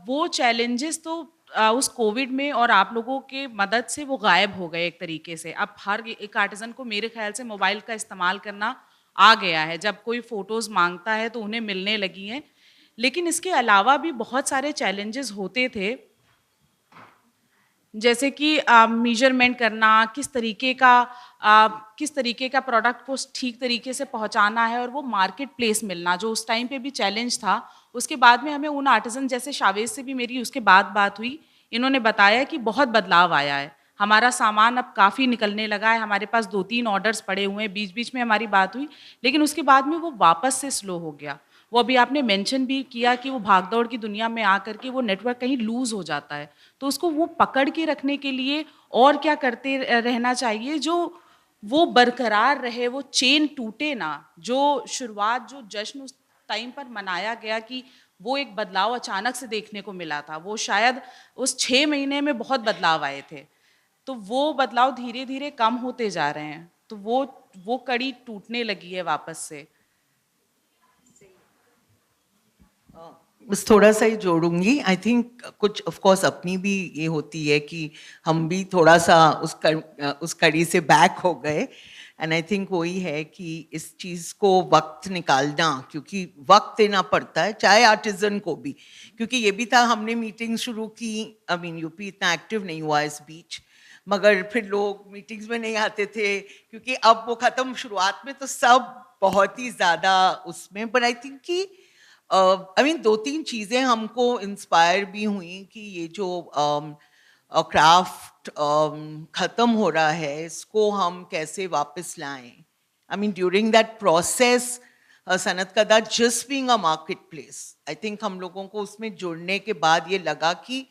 वो चैलेंजेस तो उस कोविड में और आप लोगों के मदद से वो गायब हो गए एक तरीके से। अब हर एक आर्टिज़न को मेरे ख्याल से मोबाइल का इस्तेमाल करना आ गया है। जब कोई फ़ोटोज़ मांगता है तो उन्हें मिलने लगी हैं। लेकिन इसके अलावा भी बहुत सारे चैलेंजेस होते थे, जैसे कि मेजरमेंट करना, किस तरीके का प्रोडक्ट को ठीक तरीके से पहुंचाना है, और वो मार्केट प्लेस मिलना जो उस टाइम पे भी चैलेंज था। उसके बाद में हमें उन आर्टिजन, जैसे शावेज से भी मेरी उसके बाद बात हुई, इन्होंने बताया कि बहुत बदलाव आया है, हमारा सामान अब काफ़ी निकलने लगा है, हमारे पास 2-3 ऑर्डर्स पड़े हुए हैं। बीच बीच में हमारी बात हुई, लेकिन उसके बाद में वो वापस से स्लो हो गया। वो अभी आपने मेंशन भी किया कि वो भागदौड़ की दुनिया में आकर के वो नेटवर्क कहीं लूज हो जाता है, तो उसको वो पकड़ के रखने के लिए और क्या करते रहना चाहिए जो वो बरकरार रहे, वो चेन टूटे ना। जो शुरुआत, जो जश्न उस टाइम पर मनाया गया कि वो एक बदलाव अचानक से देखने को मिला था, वो शायद उस 6 महीने में बहुत बदलाव आए थे, तो वो बदलाव धीरे धीरे कम होते जा रहे हैं। तो वो कड़ी टूटने लगी है वापस से। बस थोड़ा सा ही जोड़ूंगी। आई थिंक कुछ ऑफ कोर्स अपनी भी ये होती है कि हम भी थोड़ा सा उस कड़ी से बैक हो गए। एंड आई थिंक वही है कि इस चीज़ को वक्त निकालना, क्योंकि वक्त देना पड़ता है, चाहे आर्टिजन को भी। क्योंकि ये भी था, हमने मीटिंग शुरू की, आई मीन यूपी इतना एक्टिव नहीं हुआ इस बीच, मगर फिर लोग मीटिंग्स में नहीं आते थे क्योंकि अब वो ख़त्म। शुरुआत में तो सब बहुत ही ज़्यादा उसमें, पर आई थिंक कि आई मीन 2-3 चीज़ें हमको इंस्पायर भी हुई कि ये जो क्राफ्ट ख़त्म हो रहा है, इसको हम कैसे वापस लाएं। I mean during that process Sanatkada just being a market place, I think हम लोगों को उसमें जुड़ने के बाद ये लगा कि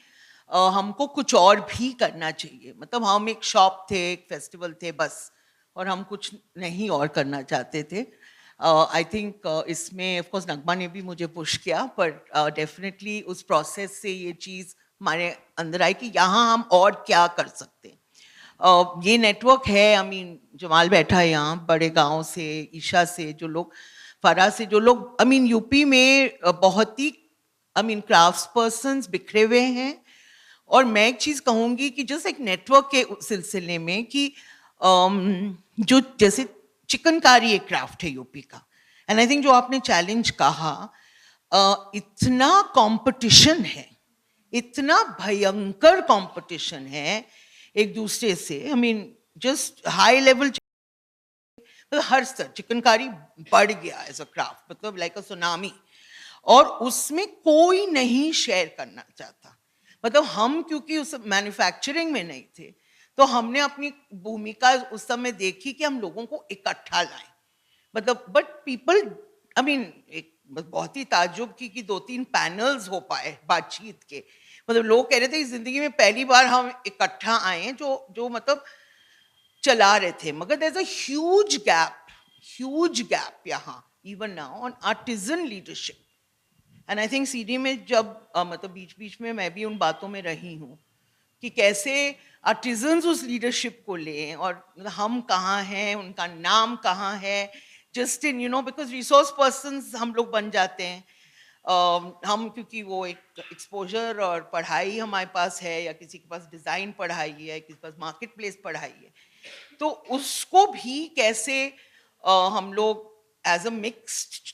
हमको कुछ और भी करना चाहिए। मतलब हम एक शॉप थे, एक फेस्टिवल थे बस, और हम कुछ नहीं और करना चाहते थे। आई थिंक इसमें ऑफ कोर्स नगमा ने भी मुझे पुश किया, पर डेफिनेटली उस प्रोसेस से ये चीज़ हमारे अंदर आई कि यहाँ हम और क्या कर सकते हैं। ये नेटवर्क है, आई मीन जमाल बैठा है यहाँ, बड़े गांव से, ईशा से जो लोग, फरा से जो लोग, आई मीन यूपी में बहुत ही आई मीन क्राफ्ट्स पर्सन्स बिखरे हुए हैं। और मैं एक चीज़ कहूँगी कि जैसे एक नेटवर्क के सिलसिले में कि जो जैसे चिकनकारी एक क्राफ्ट है यूपी का, एंड आई थिंक जो आपने चैलेंज कहा, इतना कंपटीशन है, इतना भयंकर कंपटीशन है एक दूसरे से। I mean just high level, मतलब हर स्तर चिकनकारी बढ़ गया एज अ क्राफ्ट, मतलब लाइक अ सुनामी, और उसमें कोई नहीं शेयर करना चाहता। मतलब हम क्योंकि उस मैन्युफैक्चरिंग में नहीं थे, तो हमने अपनी भूमिका उस समय देखी कि हम लोगों को इकट्ठा लाएं, मतलब बट पीपल, आई मीन, एक बहुत ही ताज्जुब की कि 2-3 पैनल्स हो पाए बातचीत के, मतलब लोग कह रहे थे कि जिंदगी में पहली बार हम इकट्ठा आए हैं जो मतलब चला रहे थे, मगर there is a huge gap यहाँ even now on artisan leadership. And I think CD में जब मतलब बीच बीच में मैं भी उन बातों में रही हूँ कि कैसे आर्टिजन्स उस लीडरशिप को लें, और हम कहाँ हैं, उनका नाम कहाँ है, just in because resource persons हम लोग बन जाते हैं। हम क्योंकि वो एक एक्सपोजर और पढ़ाई हमारे पास है, या किसी के पास डिज़ाइन पढ़ाई है, किसी के पास मार्केट प्लेस पढ़ाई है, तो उसको भी कैसे हम लोग एज अ मिक्स्ड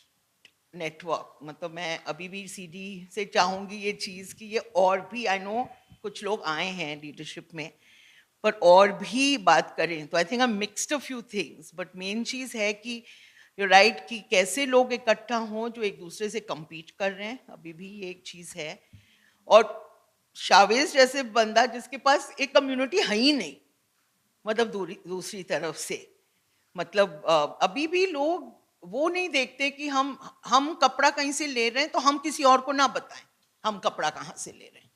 नेटवर्क, मतलब मैं अभी भी सीडी से चाहूँगी ये चीज़ कि ये और भी, आई नो कुछ लोग आए हैं लीडरशिप में, पर और भी बात करें, तो I think I mixed a few things, but main चीज़ है कि यू राइट कि कैसे लोग इकट्ठा हों जो एक दूसरे से compete कर रहे हैं, अभी भी ये एक चीज़ है। और शावेज जैसे बंदा जिसके पास एक कम्युनिटी है ही नहीं, मतलब दूसरी तरफ से, मतलब अभी भी लोग वो नहीं देखते कि हम कपड़ा कहीं से ले रहे हैं तो हम किसी और को ना बताएं हम कपड़ा कहाँ से ले रहे हैं,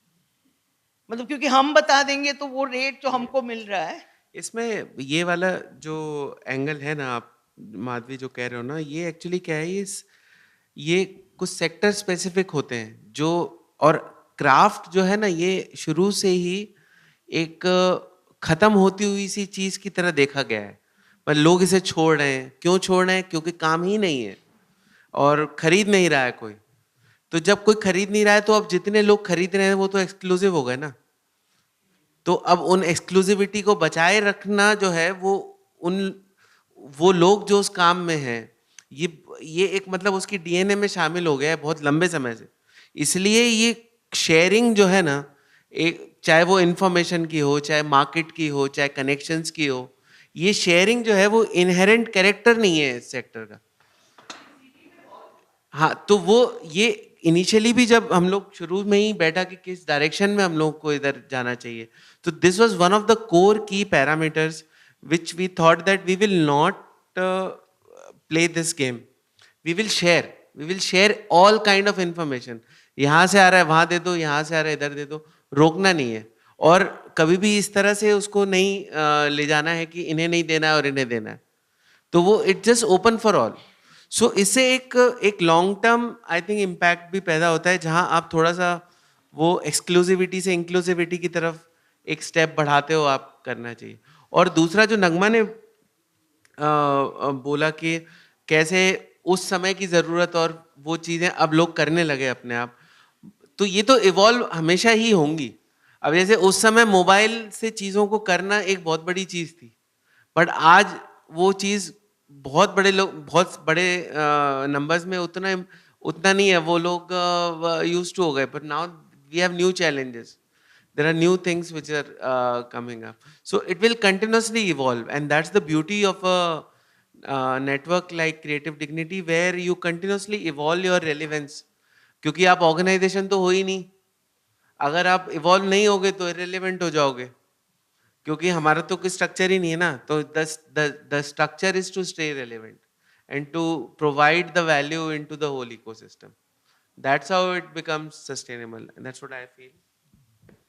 मतलब क्योंकि हम बता देंगे तो वो रेट जो हमको मिल रहा है। इसमें ये वाला जो एंगल है ना, आप माधवी जो कह रहे हो ना, ये एक्चुअली क्या है, ये कुछ सेक्टर स्पेसिफिक होते हैं जो, और क्राफ्ट जो है ना, ये शुरू से ही एक खत्म होती हुई सी चीज की तरह देखा गया है, पर लोग इसे छोड़ रहे हैं। क्यों छोड़ रहे हैं? क्योंकि काम ही नहीं है और खरीद नहीं रहा है कोई। तो जब कोई खरीद नहीं रहा है तो अब जितने लोग खरीद रहे हैं वो तो एक्सक्लूसिव हो गए ना। तो अब उन एक्सक्लूसिविटी को बचाए रखना जो है वो लोग जो उस काम में हैं, ये एक मतलब उसकी डीएनए में शामिल हो गया है बहुत लंबे समय से। इसलिए ये शेयरिंग जो है ना, एक चाहे वो इंफॉर्मेशन की हो, चाहे मार्केट की हो, चाहे कनेक्शंस की हो, ये शेयरिंग जो है वो इनहेरेंट कैरेक्टर नहीं है इस सेक्टर का। हाँ, तो वो ये इनिशियली भी जब हम लोग शुरू में ही बैठा कि किस डायरेक्शन में हम लोग को इधर जाना चाहिए, तो this was one of the core की parameters which we thought that we will not play this game. We will share all kind of information. यहाँ से आ रहा है वहाँ दे दो, यहाँ से आ रहा है इधर दे दो, रोकना नहीं है। और कभी भी इस तरह से उसको नहीं ले जाना है कि इन्हें नहीं देना है और इन्हें देना है, तो वो it just open for all. So इससे एक long term I think impact भी पैदा होता है, जहाँ आप थोड़ा सा वो एक्सक्लूसिविटी से इंक्लूसिविटी की तरफ एक स्टेप बढ़ाते हो, आप करना चाहिए। और दूसरा जो नगमा ने बोला कि कैसे उस समय की ज़रूरत और वो चीज़ें अब लोग करने लगे अपने आप, तो ये तो इवॉल्व हमेशा ही होंगी। अब जैसे उस समय मोबाइल से चीज़ों को करना एक बहुत बड़ी चीज़ थी, बट आज वो चीज़ बहुत बड़े लोग, बहुत बड़े नंबर्स में उतना नहीं है, वो लोग यूज्ड टू हो गए, but now we have new challenges. There are new things which are coming up. So it will continuously evolve, and that's the beauty of a network like Creative Dignity, where you continuously evolve your relevance. क्योंकि आप organisation तो हो ही नहीं, अगर आप evolve नहीं होगे तो इरेलीवेंट हो जाओगे, क्योंकि हमारा तो कोई स्ट्रक्चर ही नहीं है ना। तो the structure is to stay relevant and to provide the value into the whole ecosystem. That's how it becomes sustainable, and that's what I feel.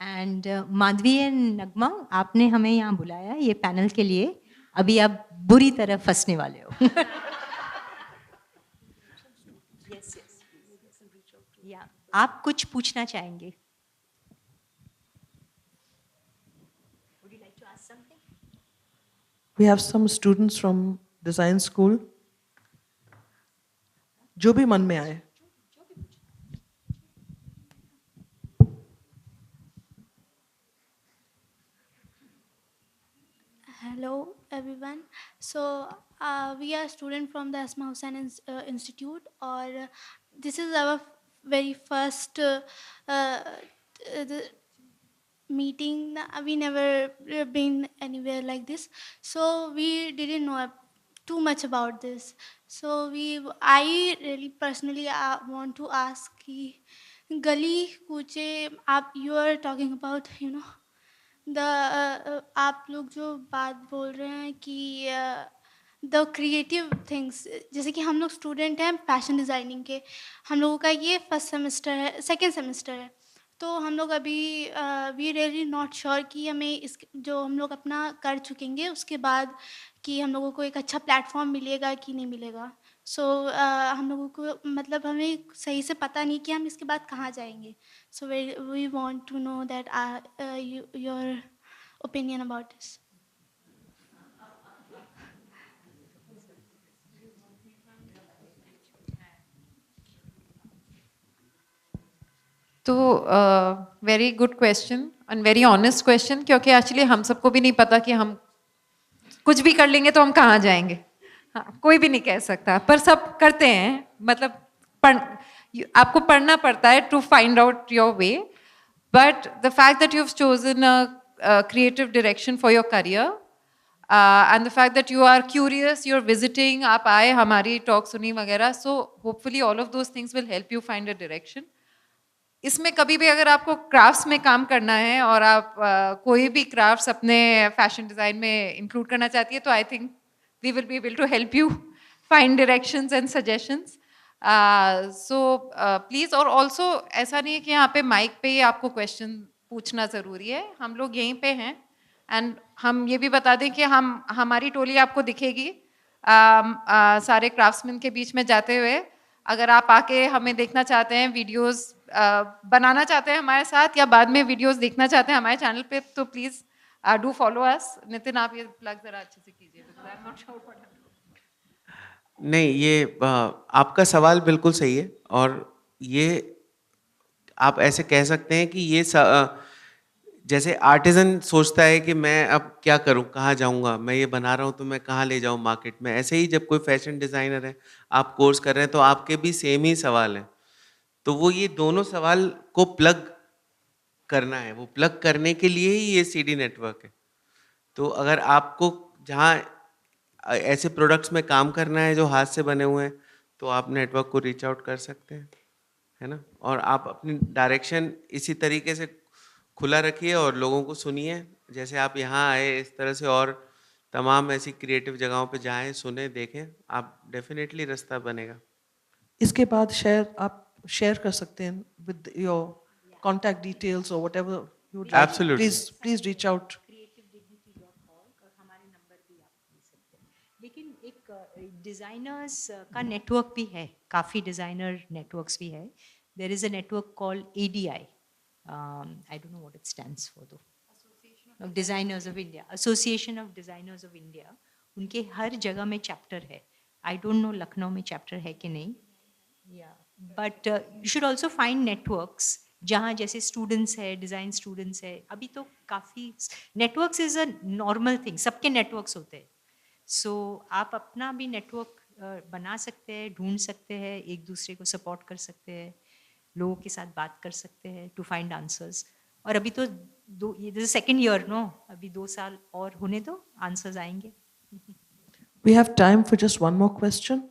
And Madhavi and Nagma, आपने हमें यहाँ बुलाया ये पैनल के लिए, अभी आप बुरी तरह फंसने वाले हो. या आप कुछ पूछना चाहेंगे? We have some students from design school. जो भी मन में आए. Hello everyone. So we are student from the Asma Hussain Institute, or this is our very first the meeting. We never been anywhere like this, so we didn't know too much about this. So I really personally want to ask कि गली कूचे, आप you are talking about आप लोग जो बात बोल रहे हैं कि द क्रिएटिव थिंग्स, जैसे कि हम लोग स्टूडेंट हैं फैशन डिज़ाइनिंग के, हम लोगों का ये फर्स्ट सेमेस्टर है, सेकेंड सेमेस्टर है, तो हम लोग अभी वी रियली नॉट श्योर कि हमें इस जो हम लोग अपना कर चुकेंगे उसके बाद कि हम लोगों को एक अच्छा प्लेटफॉर्म मिलेगा कि नहीं मिलेगा। सो हम लोगों को मतलब हमें सही से पता नहीं कि हम इसके बाद कहाँ जाएंगे। So we want to know that your opinion about this. तो very good question and very honest question, क्योंकि एक्चुअली हम सबको भी नहीं पता कि हम कुछ भी कर लेंगे तो हम कहाँ जाएंगे। हाँ, कोई भी नहीं कह सकता, पर सब करते हैं। मतलब आपको पढ़ना पड़ता है to find out your way, but the fact that you have chosen a creative direction for your career and the fact that you are curious, you are visiting, आप आए हमारी टॉक सुनी वगैरह, so hopefully all of those things will help you find a direction. इसमें कभी भी अगर आपको क्राफ्ट्स में काम करना है और आप कोई भी क्राफ्ट्स अपने फैशन डिज़ाइन में इंक्लूड करना चाहती है, तो I think we will be able to help you find directions and suggestions. So please, और ऑल्सो ऐसा नहीं है कि यहाँ पे माइक पे ही आपको क्वेश्चन पूछना ज़रूरी है, हम लोग यहीं पे हैं। एंड हम ये भी बता दें कि हमारी टोली आपको दिखेगी सारे क्राफ्ट्समैन के बीच में जाते हुए। अगर आप आके हमें देखना चाहते हैं, वीडियोस बनाना चाहते हैं हमारे साथ, या बाद में वीडियोस देखना चाहते हैं हमारे चैनल पे, तो please do follow us. Nitin, आप ये प्लग ज़रा अच्छे से कीजिए, because I'm not sure what I'm doing. नहीं, ये आपका सवाल बिल्कुल सही है, और ये आप ऐसे कह सकते हैं कि ये जैसे आर्टिजन सोचता है कि मैं अब क्या करूं, कहाँ जाऊंगा, मैं ये बना रहा हूं तो मैं कहाँ ले जाऊं मार्केट में, ऐसे ही जब कोई फैशन डिज़ाइनर है, आप कोर्स कर रहे हैं, तो आपके भी सेम ही सवाल है। तो वो ये दोनों सवाल को प्लग करना है, वो प्लग करने के लिए ही ये CD नेटवर्क है। तो अगर आपको जहाँ ऐसे प्रोडक्ट्स में काम करना है जो हाथ से बने हुए हैं, तो आप नेटवर्क को रीच आउट कर सकते हैं, है ना। और आप अपनी डायरेक्शन इसी तरीके से खुला रखिए और लोगों को सुनिए, जैसे आप यहाँ आए इस तरह से, और तमाम ऐसी क्रिएटिव जगहों पे जाएं, सुने, देखें, आप डेफिनेटली रास्ता बनेगा। इसके बाद आप शेयर कर सकते हैं with your contact details or whatever you would like. Absolutely. Please reach out. और हमारे नंबर भी आप दे सकते हैं। लेकिन एक डिज़ाइनर्स का नेटवर्क भी है, काफ़ी डिज़ाइनर नेटवर्क्स भी है। There is a network called ADI, I don't know what it stands for though, of designers of India, association of designers of India. उनके हर जगह में चैप्टर है। आई डोंट नो लखनऊ में चैप्टर है कि नहीं, but you should also find networks जहाँ जैसे स्टूडेंट्स है, डिज़ाइन स्टूडेंट्स है। अभी तो काफ़ी networks is a normal thing, सबके नेटवर्क्स होते हैं। सो आप अपना भी नेटवर्क बना सकते हैं, ढूंढ सकते हैं, एक दूसरे को सपोर्ट कर सकते हैं, लोगों के साथ बात कर सकते हैं टू फाइंड आंसर्स। और अभी तो ये सेकेंड ईयर नो, अभी 2 साल और होने दो, आंसर्स आएंगे। We have time for just one more question.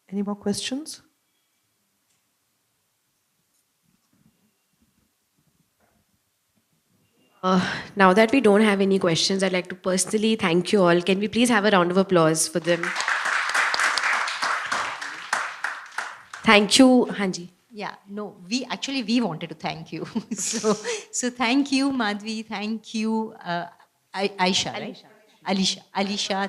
Any more questions? Now that we don't have any questions, I'd like to personally thank you all. Can we please have a round of applause for them? Thank you, Hanji. Yeah, no, we wanted to thank you. so thank you, Madhvi, thank you, Aisha, right? Alisha.